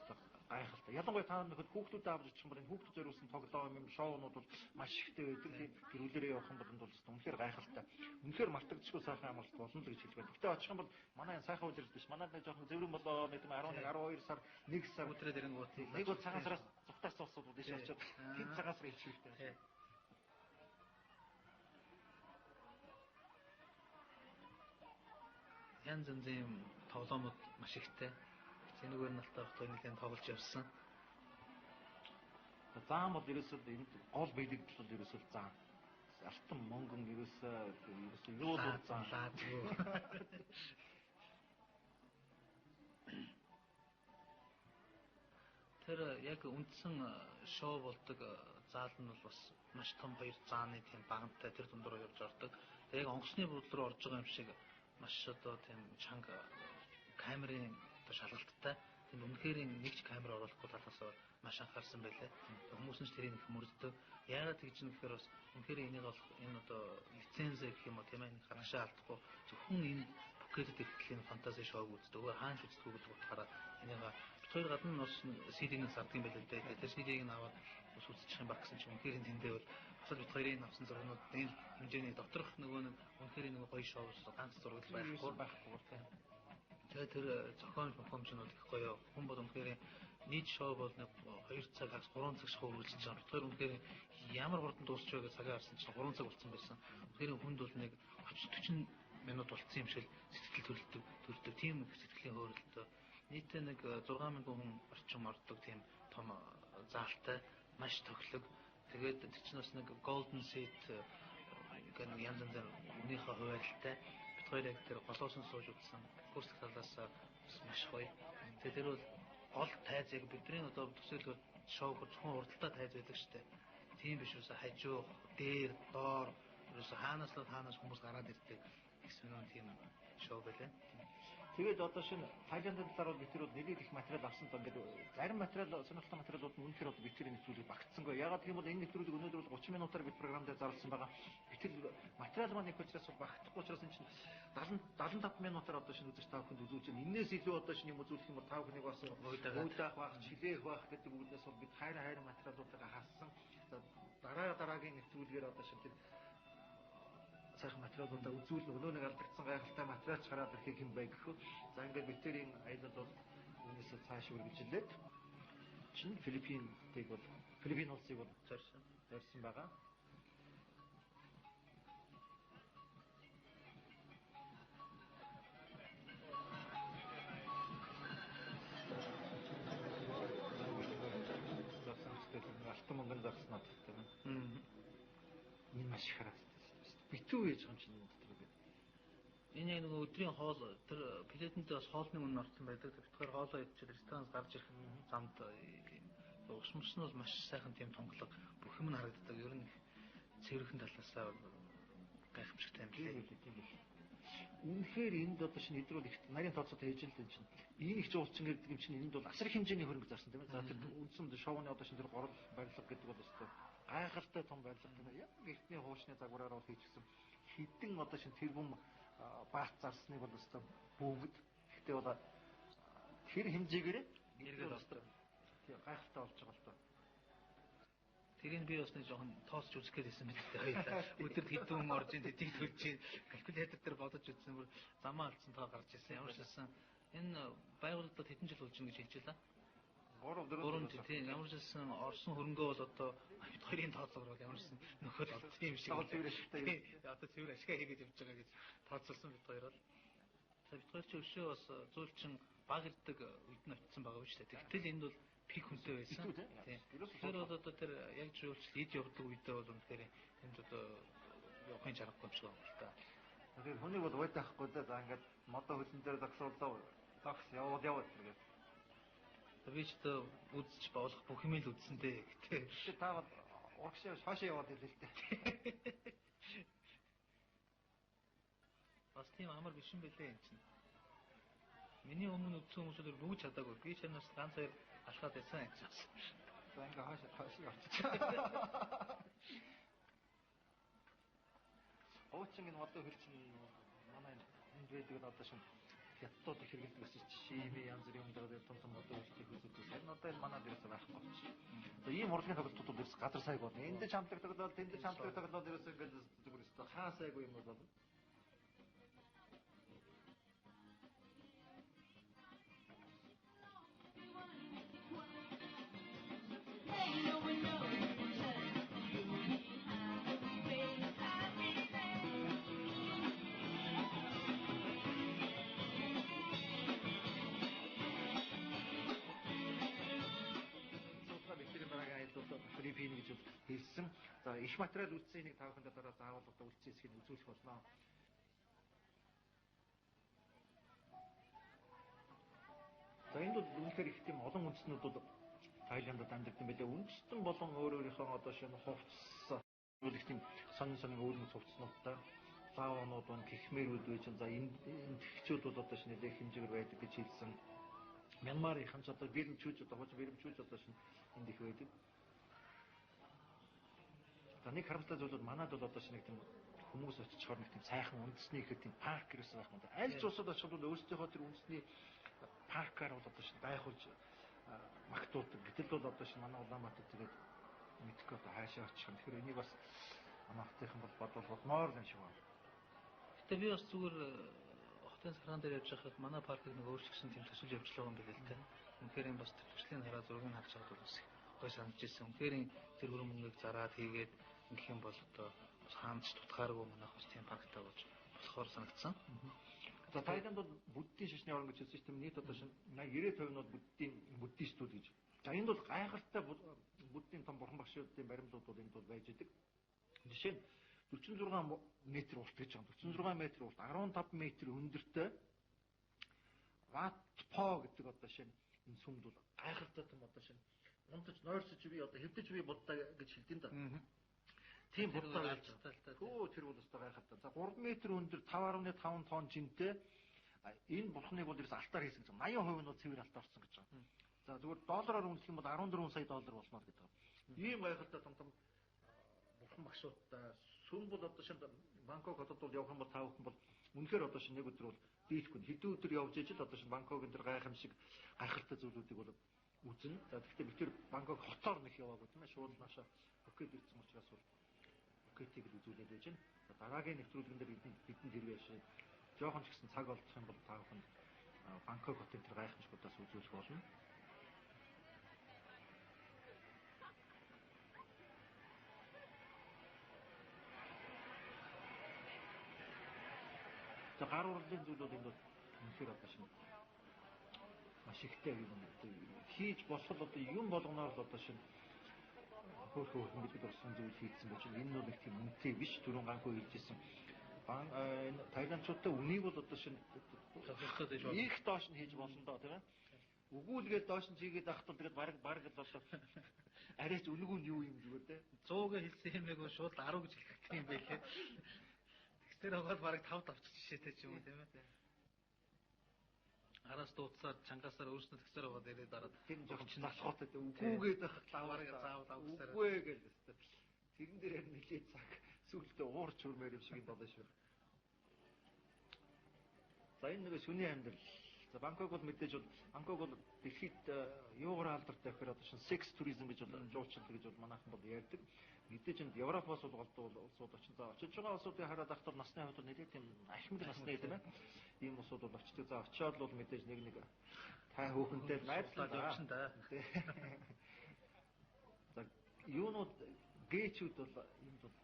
гайхалтай. Ялангуяа та нөхөд хүүхдүүдэд авч очих юм бол энэ хүүхдүүд зориулсан тоглоом юм шоунууд бол маш ихтэй байдаг. Гэрүүлээрээ явах юм бол үнэхээр гайхалтай. Үнэхээр мартагдчихгүй сайхан амралт болно л гэж хэлж байна. Гэтэ очих юм бол манай энэ сайхан үйлрэл биш. Манай нэг жоохон зэврэн болоо нэг 11 12 сар 1 сар өдрөө дэрэнгүүт нэг бол цагаан сараас зүгтаас усууд дэш очоод тэнд цагаан сар хэлчих хэрэгтэй. Янз янзын тоглоомод маш ихтэй. Зэнүүгээр налтаа багтаа нэгэн тоглож явсан. Заан бол ерөөсөө энэ гол бэлэгдэл бол ерөөсөө заан. Алтан мөнгөн ерөөсөө юу л заан. Тэр яг үндсэн шоу болдог заал нь бол бас маш том хоёр зааны тийм багантай тэр дундуур явж ордог. Тэгээ яг онгоцны буудлын руу орж байгаа юм шиг маш одоо тийм чанга камерын одоо шалгалттай. тэнд үнэхээр нэг ч камер оруулахгүй талаас маш анхаарсан байлаа. Хүмүүс нь ч тэрийг их мөрддөг. Яагаад тэгж юм гэхээр бас үнэхээр энийг бол энэ одоо лиценз гэх юм уу тийм ээ харагшаа алдахгүй зөвхөн энэ бүкэд дэвтлийн фантази шоуг үздэг. Өөр хаанч үздэг гэдэг утгаараа энийг хоёр гадна нь бас CD-г зардаг юм байлаа дээ. Тэр CD-г нь аваад ус үзчих юм баг гэсэн чинь үнэхээр тэндээ бол бас бид хоёрын авсан зургууд энэ хэмжээний доторх нөгөө нэг үнэхээр нэг гоё шоу ганц зураг байхгүй тийм. Тэгээд тэр зохион филмч нь бол их гоё. Хүн бол үнэхээр нийт шоу бол нэг 2 цагаас 3 цаг шоу үргэлжлэж байгаа. Тэгэхээр үнэхээр ямар хурдан дуусч байгааг цагаа харсан чинь 3 цаг болсон байсан. Тэгэхээр хүнд бол нэг 30-40 минут болцсон юм шиг сэтгэл төрөлдөг. Тийм сэтгэлийн хөөрөлтөө. Нийтээ нэг 6 мянган хүн орчим ордог тийм том заалтай, маш тоглог. Тэгээд тэр чинь бас нэг Golden Seat гэх нэг янз янзаар өмнөхөө хуваалтай. Бид хоёр яг тэр голоос нь сууж утсан. Курс талаас маш гоё. Тэгээд тэр бол гол тайз яг бидний одоо төсөөлөөр шоу зөвхөн урдталтай тайз байдаг шүү дээ. Тийм биш үсэ хажуу, дээр, доор ерөөсө хаанаас л хаанаас хүмүүс гараад ирдэг гэсэн юм тийм шоу байлаа. Тэгээд одоо шинэ Тайландд талаар бол бид тэр нэлээд их материал авсан тоо ингээд зарим материал сонирхолтой материалууд нь үнэхээр одоо битгэрийн нэвтрүүлэг багтсангүй. Ягаад гэх юм бол энэ нэвтрүүлэг өнөөдөр бол 30 минутаар бид програм дээр зарласан байгаа. Битгэл материал маань их учраас багтахгүй учраас энэ чинь 75 минутаар одоо шинэ үзэж тав хүнд үзүүлж байна. Иннээс илүү одоо шинэ юм үзүүлэх юм бол тав хүнийг бас уудаах байх, чилээх байх гэдэг үгнээс бол бид хайр материалуудыг хаасан. Дараагийн нэвтрүүлгээр одоо шинэ тэр сайхан материалуудаа үзүүлнэ. Өнөө нэг алдагдсан гайхалтай материалч хараад ирэхийг юм бай гэхүү. За ингээд битэрийн аялал бол үүнээс цааш үргэлжлээд чинь Филиппин улсыг бол зорьсон байгаа. Алтан мөнгөнд зарснаа тийм. Энэ маш их харагдсан. Битүү гэж юм чинь дотор гэдэг. Энэ яг нэг өдрийн хоол тэр плетэндээ бас хоолны үнэ орсон байдаг. Тэгэхээр хоолоо идчихэл ресторант гарч ирэх замд уусмс нь бол маш сайхан тийм тонглог бүх юм харагддаг. Ер нь цэвэрхэн талаасаа гайхамшигтай юм лээ. Үнэхээр энд одоо шинэ эдрүүл их нарийн тооцоод хийж л энэ чинь. Ийм их жуулчин гэдэг юм чинь энд бол асар их хэмжээний хөрөнгө зарсан тийм ээ. За тэр үндсэн шоуны одоо шинэ тэр горол барилга гэдэг бол өстой гайхалтай том барилга тийм ээ. Яг эртний хуучны загвараар бол хийчихсэн. Хідэн одоо шинэ тэрбум баат зарсныг бол өстой бүгд. Гэхдээ бол тэр хэмжээгээр эргээд өстой. Тийм гайхалтай болж байгаа л доо. Тэрийг би бас нэг жоохон тоосч үзэх гэсэн мэт байлаа. Өдөрт хэдэн хүн орж ийн тэтгэж төлж ийн калькулятор дээр бодож үзсэн бүр замаа алдсан тоо гарч ирсэн. Ямар ч хэлсэн энэ байгууллагад хэдэн жил болж ийн гэж хэлж байлаа. 3 жил тийм ямар ч хэлсэн орсон хөрөнгөө бол одоо бид хоёрын тооцоогоор бол ямар ч нөхөд олдсон юм шиг. Одоо цэвэр ашиг хийгээд явж байгаа гэж тооцоолсон бид хоёр бол. Бид хоёр ч өшөө бас зөөлчин баг ирдэг үед нь очсон байгаа юм шүү дээ. Тэгтэл энд бол пик хүнтэй байсан. Тийм. Тэр бол одоо тэр яг жуулч эд явдаг үедээ бол үнэхээр энд одоо явахын чаргагүй юм шиг байна л та. Тэгэхээр хүнийг бол уйдаахгүй да. За ингээд модо хөлн дээр зогсуулаа. Зогс яваад гэдэг. Би ч одоо үзэж болох бүх юм л үзсэн дээ. Гэтэ та бол урагшаа шоошоо яваад ирлээ л дээ. Бас тийм амар биш юм бэлээ энэ чинь. Миний өмнө үзсэн хүмүүсээр бүгд чадаагүй. Би чанаас ганц хоёр алхаад байсан гэж байна. За ингээ хаашаа явчих. Хуучин энэ модо хөлчин манай энд байдаг одоо шин хятадууд их хэрэглэдэг гэсэн чинь шиби янз бүрийн юм дээр том модо хөлтийг үзүүлдэг. Харин одоо энэ манай дээрээс байхгүй болчих. За ийм урлагийн тоглолтууд дээрс газар сайг болно. Энд ч хамтлаг тоглоод, тэнд ч хамтлаг тоглоод дээрээс ингээд зүгээр өстой хаа сайгүй юм бол Филиппин гэж хэлсэн. За их материал үлдсэн нэг тавханд дараа заавал одоо үлдсэн хэсгийг үзүүлэх болно. За энд бол үнэхээр их тийм олон үндэстнүүд бол Тайландд амьдардаг юм байлаа. Үндэстэн болон өөрийнхөө одоо шинэ хувцас их тийм сонин өөрнөс хувцснуудтай лаванууд ба кихмэрүүд байж за энэ тэгчүүд бол одоо шинэ нэлээд хэмжээгээр байдаг гэж хэлсэн. Мянмарын ч одоо бэрэмчүүж одоо хуучин бэрэмчүүж одоо шин энд их байдаг. За нэг харамсалтай зүйл бол манайд бол одоо шин нэг тийм хүмүүс очичоор нэг тийм сайхан үндэсний их тийм парк гэсэн байх юм да. Аль ч улсад очиход бол өөрсдийнхөө тэр үндэсний паркаар бол одоо шин гайхуулж магтуулдаг. Гэтэл бол одоо шин манай Улаанбаатар тэгээд мэдхгүй одоо хаашаа очих юм. Тэгэхээр энийг бас манай хотынхан бол бодмоор юм шиг байна. Гэтэ би бас зүгээр хотын сархан дээр явж байхад манай паркыг нэг өөрчлөсөн тийм төсөл явж байгаа юм байна л да. Үнэхээр юм бас төслийн хараа зургийг харж байгаад бол бас гой санаж ирсэн. Үнэхээр тэр хөрөнгө мөнгөийг зараад хийгээд ингэх юм бол одоо хаанч тутгааргүй манай хотын парктай болж болохоор санагдсан. За Тайланд бол буддийн шашны орн гэж хэлсэн чинь нийт одоо шин 90% нь бол буддистууд гэж. За энд бол гайхалтай буддийн том бурхан багшуудын баримлууд бол энд бол байж идэг. Жишээ нь 46 м урт гэж байна. 46 м урт, 15 м өндөртэй Wat Po гэдэг одоо шинэ энэ сүмд бол гайхалтай том одоо шинэ унтаж нойрсож би одоо хэвдэж би буддаа гэж хэлдэг юм да. Тийм буддаа байж байгаа. Хөө тэр бол өстой гайхалтай. За 3 м өндөр 5.5 тонн жинтэй энэ бурхныг бол ерөөс алтаар хийсэн гэж 80% нь бол цэвэр алтаарсан гэж байгаа. За зүгээр доллараар үнэлэх юм бол 14 сая доллар болно гэдэг байна. Ийм гайхалтай том бурхан багшуудтай сүм бол одоо шинэ Бангкок хотод бол явах юм бол та бүхэн бол үнэхээр одоо шинэ нэг өдөр бол дийлэхгүй хэдэн өдөр явж ижил одоо шинэ Бангкокын тэр гайхамшиг гайхалтай зүйлүүдийг бол үзнэ. За тэгэхээр бид тэр Бангкок хотоор нэг яваагүй тийм ээ шууд наашаа Пхукет ирсэн учраас бол Пхукетийг л үзүүлээд байж байна. Дараагийн нэвтрүүлгэн дээр бидэнд хэрвээ шээ жоохон ч гэсэн цаг олдох юм бол та бүхэн Бангкок хотын тэр гайхамшигудаас үзүүлэх болно. За гар урлын зүйл бол энд бол үнэхээр одоо шинэ маш ихтэй юм хийж болох одоо юм болгоноор л одоо шинэ хөөрхөн бид болсон зүйл хийсэн байж энэ бол их тийм үнэтэй биш түрүүн ганхуу хэлжсэн энэ Тайландчуудтай үнийг бол одоо шинэ их доош нь хийж болно доо тийм ээ өгүүлгээд доош нь чигээд авах тул тэгээд баг л одоо арайч үнэгүй нь юу юм зүгээр те 100-г хэлсэн юмэг шууд 10 гэж хэлдэг юм байлээ. Тэр хогоод бараг 5 давчих жишээтэй ч юм уу тийм ээ. Араас дууцаар чангаасаар өөрснөө тгсээр байгаа дээрээ дараад тэр жоохон насхоотой үгүйгээд лаварыг заавал үгүй гэж өстэй. Тэрэн дээр нэлээд цаг сүлдээ уурч хөрмээр юм шиг юм болно шүү. За энэ нэг шүний амьдрал. За Бангкок бол мэдээж бол Бангкок бол дэлхийд юугаар алдартай гэхээр одоо шин секс туризм гэж бол жуулчлал гэж бол манайхан бол ярьдаг. Мэдээж энд Европоос бол голдуу улсууд очиж байгаа. Очиж байгаа улсуудыг хараад ахтар насны хувьд нэлээд тийм ахмад насны тийм ээ. Ийм улсууд бол очиж байгаа. Очиод бол мэдээж нэг тай хөөхөнтэй найзлаад явчихна да. За юунууд гээчүүд бол энд бол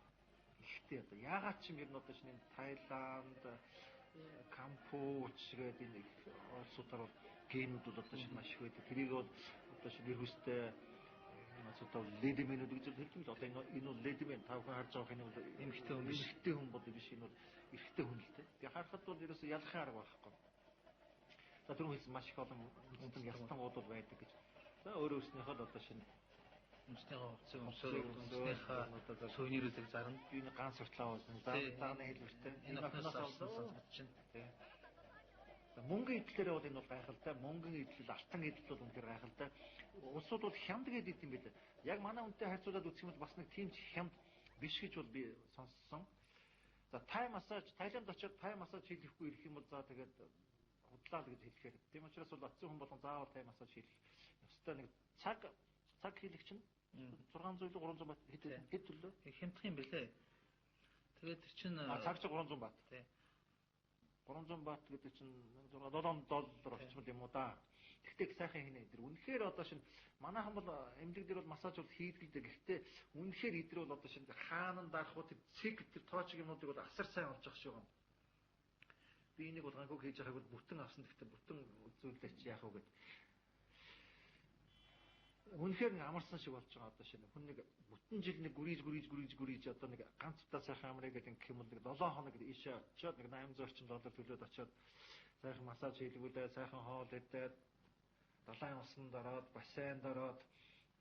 ихтэй одоо яагаад ч юм ер нь одоо шинэ Тайланд, Кампуч гэдэг энэ улсуудаар бол генүүд бол одоо шинэ маш их байдаг. Тэрийг бол одоо шинэ нэрвэстэй одоо ледимэнүүд гэж хэлдэг л одоо энэ бол ледимэн тав хүн харж байгаа юм бол эмхтэй хүн бол биш энэ бол эрэгтэй хүн л дээ. Тэгээ харахад бол ерөөсөө ялахын арга байхгүй. За түрүүн хэлсэн маш их олон үндэстэн ялтангууд бол байдаг гэж. За өөрөө өөрснийхөө л одоо шинэ үндэснийхээ хувцсыг өмсөөр сувенирүүдийг зарна. Юуны ганц суртлаа болсон. Заагны хэлбэртэй. Энэ охноос авсан чинь тэгээ. За мөнгөн идэлээр бол энэ бол гайхалтай. Мөнгөн идэл, алтан идэл бол үнэхээр гайхалтай. Улсууд бол хямд гэдэг юм билээ. Яг манай үнтэй харьцуулаад үзэх юм бол бас нэг тийм ч хямд биш гэж бол би сонссон. За тай массаж, Тайланд очиод тай массаж хийхгүй ирэх юм бол за тэгээд худлаа л гэж хэлэхээр. Тийм учраас бол оцсон хүн болгон заавал тай массаж хийх. Ёстой нэг цаг хийлэгч нь 600 или 300 бат хэд төлөө? Хямдах юм бэлээ. Тэгээд тэр чинь цаг чи 300 бат. Тий. 300 бат гэдэг чинь $7 орчмол юм уу да. Гэхдээ сайхан хийнэ эдэр. Үнэхээр одоо шин манайхан бол эмнэлэг дээр бол массаж бол хийдгэлдэг. Гэхдээ үнэхээр эдэр бол одоо шин хаанан дарах уу тэр цэг тэр тоочг юмнуудыг бол асар сайн олж авах шиг байна. Би энийг бол ганхуу хийж байгааг бол бүтэн авсан. Гэхдээ бүтэн зүйлээ чи яах вэ гэд. Үнэхээр нэг амарсан шиг болж байгаа одоо шин хүн нэг бүтэн жил нэг гүрийж одоо нэг ганц удаа сайхан амрыг гэдэг юм бол нэг 7 хоног ийшээ очиод нэг $800 орчим төлөөд очиод сайхан массаж хийлгүүлээ, сайхан хоол идээд далайн усанд ороод, бассейнд ороод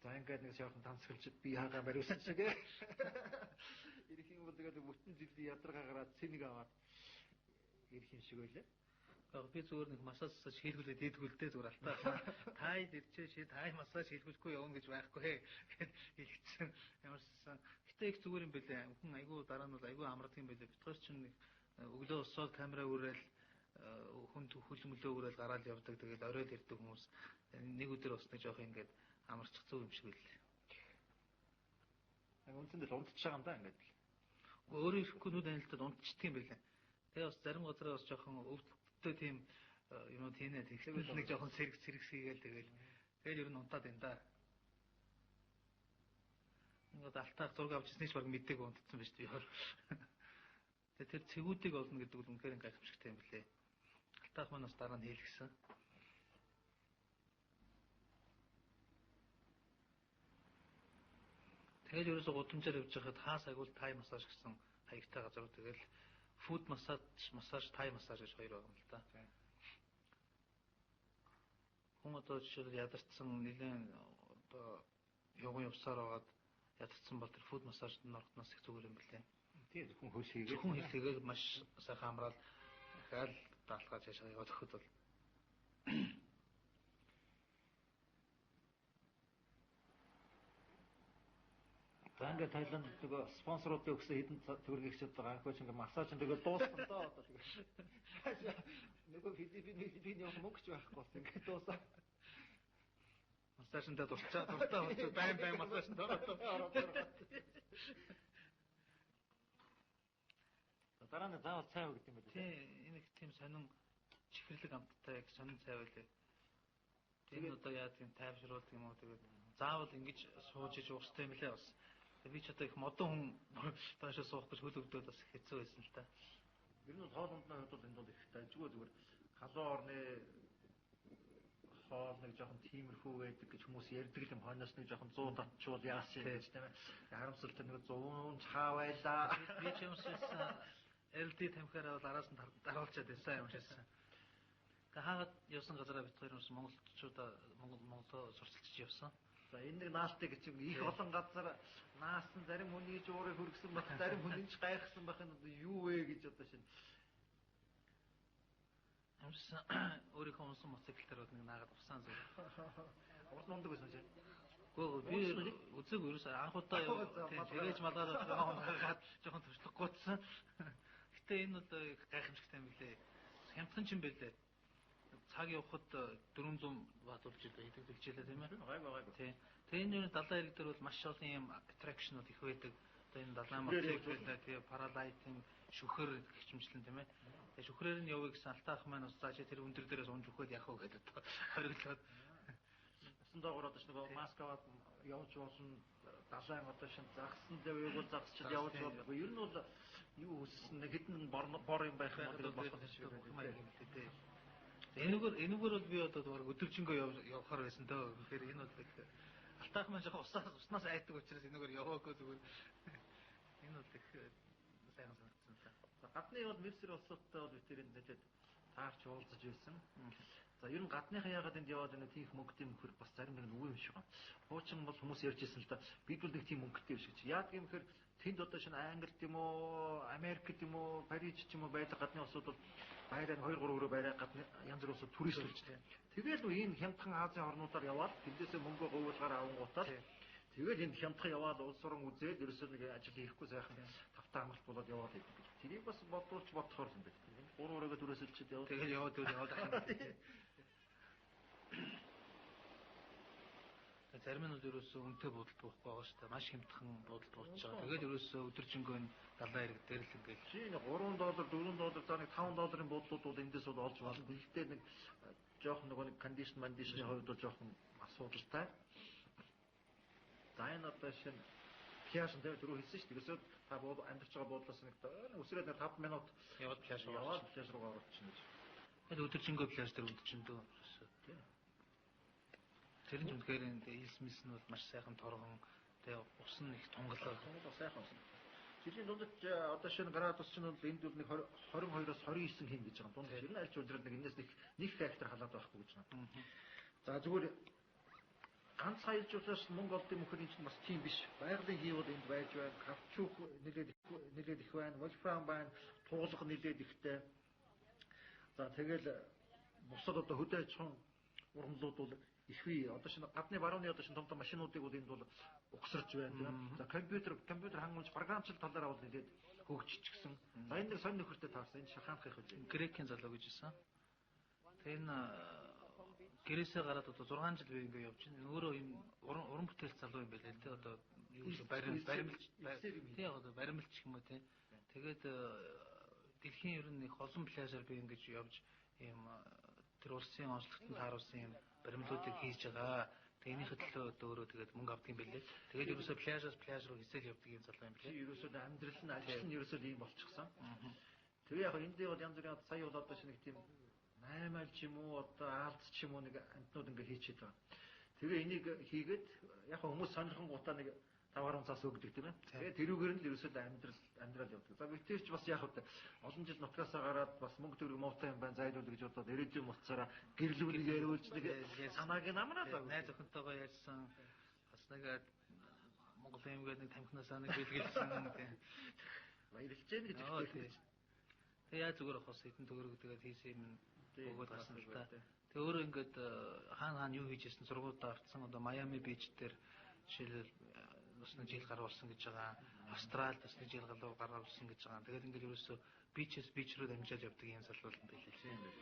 за ингээд нэг сайхан танцгалж би хаагаа бариулсан шиг ээ. Ирэх юм бол тэгээд бүтэн жилийн ядаргаа гараад цэнийг аваад ирэх юм шиг байлаа. Би зүгээр нэг массаж хийлгүүлээд дийдгүүлдээ зүгээр алтаа. Тай дэрчээ чи тай массаж хийлгүүлэхгүй явна гэж байхгүй гэхэд хэлчихсэн. Ямарсан. Гэтэ их зүгээр юм бэлээ. Хүн айгүй дараа нь бол айгүй амардаг юм бэлээ. Битгаар чинь нэг өглөө усаад камера үрэл хүн хөлмөлөө үрэл гараал явдаг. Тэгэл оройд ирдэг хүмүүс. Нэг өдөр бас нэг жоох ингээд амарчих зүг юм шиг байлээ. Үндсэндээ л унтчих байгаа юм да ингээд. Өөрөө ирэхгүй нүд анилтад унтчихдаг юм байлээ. Тэгээ бас зарим газараа бас жоохон өвдөлттэй тийм юм тийнэ. Тэгэхээр нэг жоохон сэргсгийгээл тэгэл ер нь унтаад байна да. Ингээд алтаах зураг авч ирснийг ч баг мэддэг унтцсан байж тээ. Тэгээ тэр цэгүүдийг олно гэдэг нь үнэхээр гайхамшигтай юм билээ. Алтаах маань бас дараа нь хэлгсэн. Тэгэл ерөөсө гудамжаар явж байхад хаас агуул тай массаж гэсэн хаягтай газар. Тэгэл фуд массаж, тай массаж гэж хоёр байгаа юм л да. Хүн одоо жишээлбэл ядарсан нэлээд одоо явган явсаар байгаад ядарсан бол тэр фуд массажд орохноос их зүгээр юм билээ. Тийм хүн хөл хийгээд. Хүн хэлхийгээр маш сайхан амраал дахиад даалгаад яшаа яваад өгөхөд бол За ингээд Таиланд нөгөө спонсоруудын өгсөн хэдэн төгрөг ихчээд байгаа. Анхаач ингээд массаж тэгээд дууссан доо одоо тэгээд. Нөгөө Филиппин явах мөнгө ч байхгүй болсон. Ингээд дуусаа. массажиндаа дуртай байн массажинд ороод. Дараа нь заавал цай өгд юм байна. Тий, энэ их тийм сонин чихэрлэг амттай их сонин цай байлээ. Тэгээд одоо яа тийм тайвшруулдаг юм уу тэгээд заавал ингэж сууж иж уух хэрэгтэй юм лээ бас. Би ч одоо их модон хүн таашаа суух гэж хөл өгдөөд бас хэцүү байсан л та. Ер нь хоолндны хувьд бол энэ бол их дайггүй зүгээр халуун орны хоол нэг жоохон тиймэрхүү байдаг гэж хүмүүс ярьдаг юм. Хойноос нэг жоохон 100 татчвал яасан гэж тийм ээ. Харамсалтай нэг 100 чаа байлаа. Би ч юмшсэн LD тамхиараа бол араас нь даруулчаад байсан юм шээсэн. Та хаагаад явсан газараа бит хоёр юмс монголчуудаа Монголоо сурчилж явсан. За энэ нэг наалтыг гэж их олон газар наасан зарим хүний жуурыг хөргсөн баг, зарим хүний ч гайхсан байх нь юу вэ гэж одоо шинэ. Амсан өөрийнхөө унсан мотоциклээр бол нэг наагаад авсан зүг. Урд нундаг байсан чи. Гэхдээ би үзэг ерөөсөө анх удаа тэгээж малгаад байгаа жоохон туршлахгүйсэн. Гэтэ энэ одоо гайхамшигтай юм билээ. Хямдхан ч юм байлээ. Цаг явахад 400 бат болж идэгдэж илээ тийм ээ. Гайгүй. Тийм. Тэгээ энэ далайн ирэг дээр бол маш олон юм аттракшнууд их байдаг. Одоо энэ далайн мотоцикл тэгээ паралайтинг, шүхэр гихчмжлэн тийм ээ. Тэгээ шүхрээр нь явъя гэсэн алтаах маань бас цаашаа тэр өндөр дээрээс унж өгөхөд яах вэ гэдэг одоо хориглоод. Асан доогоор одоо ч нөгөө маск аваад явж болно. Далайн одоо шин загсан дэвийг бол загсчил явж болно. Ер нь бол юу өссөн нэг хэдэн бор юм байх юм бол болох шиг байна. Энэгээр бол би одоо баг өдөржингөө явахаар байсан дөө. Тэгэхээр энэ бол их алтаах маань жоохон уснаас айдаг учраас энэгээр яваагүй зүгээр. Энэ бол их сайн санагдсан. Гадны бол Мерсер улсуудтай бол бид тэрийг нэтэд таарч уулзаж байсан. За ер нь гадныхаа яагаад энд яваад нэг тийх мөнгөтэй мөхөр бас зарим нэг үгүй юм шиг байна. Хуучин бол хүмүүс ярьж байсан л да. Бид бол нэг тийм мөнгөтэй биш гэж. Яг юм хэр тэнд одоо шинэ Англид юм уу, Америкт юм уу, Париж ч юм уу байдаг гадны улсууд бол байраа 2-3 өрөө байраа гадны янз бүр улсууд туристлж байна. Тэгэл нөө энэ хямдхан Азийн орнуудаар яваад тэндээсээ мөнгө гуйлгаар авангуудаа тэгэл энд хямдхан яваад улс орон үзээд ерөөсөө нэг ажил хийхгүй сайхан тавтаа амралт болоод яваад байдаг. Тэрийг бас бодуулж бодохоор юм байна. 3 өрөөгөө түрээсэлчихэд яваад тэгэл яваад ахын. Зарим нь бол ерөөсөө үнэтэй буудалд буухгүй байгаа шүү дээ. Маш хямдхан буудалд буудаж байгаа. Тэгэл ерөөсөө өдөржингөө далайн ирэг дээр л ингээл чи нэг $3, $4 за нэг $5 буудлууд бол эндээс бол олж болно. Гэхдээ нэг жоохон нөгөө нэг кондишны хувьд бол жоохон асуудалтай. За энэ одоо шинэ пляжн дээр түрүү хэлсэн шүү дээ. Ерөөсөө та амьдарч байгаа буудлаас нэг өсрээд нэг 5 минут яваад пляж руу орчихно гэж. Тэгээд өдөржингөө пляж дээр үлдчихэндөө. Тэр нь үнэхээр илс мис нь бол маш сайхан торгон тэгээ ус нь их тунгалаг сайхан ус. Жилийн дундад одоо шинэ градус чинь бол энд бол нэг 22-оос 29 хин гэж байгаа. Дунд ер нь аль ч улирал нэг энэс нэг фактор халаад байхгүй гэж байна. За зүгээр ганц хаялжуулаас мөнгө олдсон мөхөр энэ чинь бас тийм биш. Байгалийн хийвэл энд байж байна. Кавчук нэлээд их байна. Вольфрам байна. Туулга нэлээд ихтэй. За тэгэл бусад одоо хөдөө аж ахуйн урамлууд бол ихвээ одоо шинэ гадны барууны одоо шинэ том машинуудыг бол энд бол угсарч байна тийм. За компьютер хангамж програмчлал талаараа бол нэлээд хөгжчихсэн. За энэ нэг сонь нөхөртэй таарсан. Энэ шахаанах их үлээ. Грекийн залуу гэж хэлсэн. Тэгээ энэ гэрээсээ гараад одоо 6 жил би ингээ явж байна. Өөрөө юм уран бүтээл залуу юм байлээ л дээ. Одоо юу гэж баримлч тий одоо баримлч юм уу тий. Тэгээд дэлхийн ер нь их олон пляжаар би ингэж явж ийм тэр улсын онцлогтод тааруулсан юм баримлуудыг хийж байгаа. Тэгээ энийхээ төлөө одоо өөрөө тэгээд мөнгө авдаг юм байлээ. Тэгээд ерөөсөө пляжаас пляж руу хисэл явдаг юм залуу юм байлээ. Ерөөсөө амьдрал нь ажил нь ерөөсөө ийм болчихсон. Тэгээ яг энд бол янз бүрийн сая бол одоо шинэ тийм 8 аль ч юм уу одоо аалц ч юм уу нэг амтнууд ингээ хийчихэд байгаа. Тэгээ энийг хийгээд яг хүмүүс сонирхон гутаа нэг 5 цаас өгдөг тийм ээ. Тэгээ тэрүүгээр нь л ерөөсөө амьдрал явдаг. За битэр ч бас яг олон жил нутгаасаа гараад бас мөнгө төгрөг муутай юм байна зайлуул гэж бодоод ирээдүйн болцоороо гэрлүүнийг яриулж нэг санааг намнаад найз охинтойгоо ярьсан. Бас нэг Монгол юм гээд нэг тамхинасаа нэг бэлгэлсэн тийм. Баярлж гэнэ гэж хэлдэг. Тэгээ яа зүгээр ах бас хэдэн төгрөг тэгээд хийсэн юм өгөөд гарсан л та. Тэгээ өөрөө ингээд хаана юу хийжсэн зургуудаа авцсан одоо Майами бич дээр жишээлбэл бас нэг жил гаруулсан гэж байгаа. Австралид бас нэг жил гаруулсан гэж байгаа. Тэгээд ингээд ерөөсөө бич рүү дамжаад явдаг юм залуу юм байлээ. Тийм байх.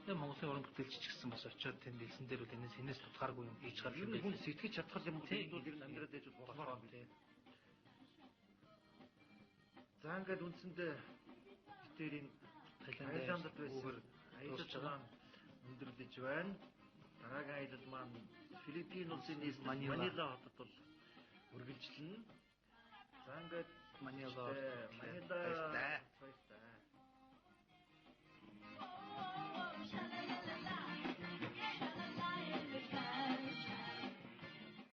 Тэгээ Монголын уран бүтээлч ч гэсэн бас очиод тэнд дэлсэн дээр үл энэс тутгааргүй юм хийж гаргах юм хүн сэтгэж чадхал юм бол ер нь амьдраад ээж болмоор юм билээ. За ингээд үндсэндээ битэрийн Тайландд байсан аялал маань өндөрлөж байна. Дараагийн аялал маань Филиппин улсын нийс Манила хотод бол үргэлжлэнэ. За ингээд Манила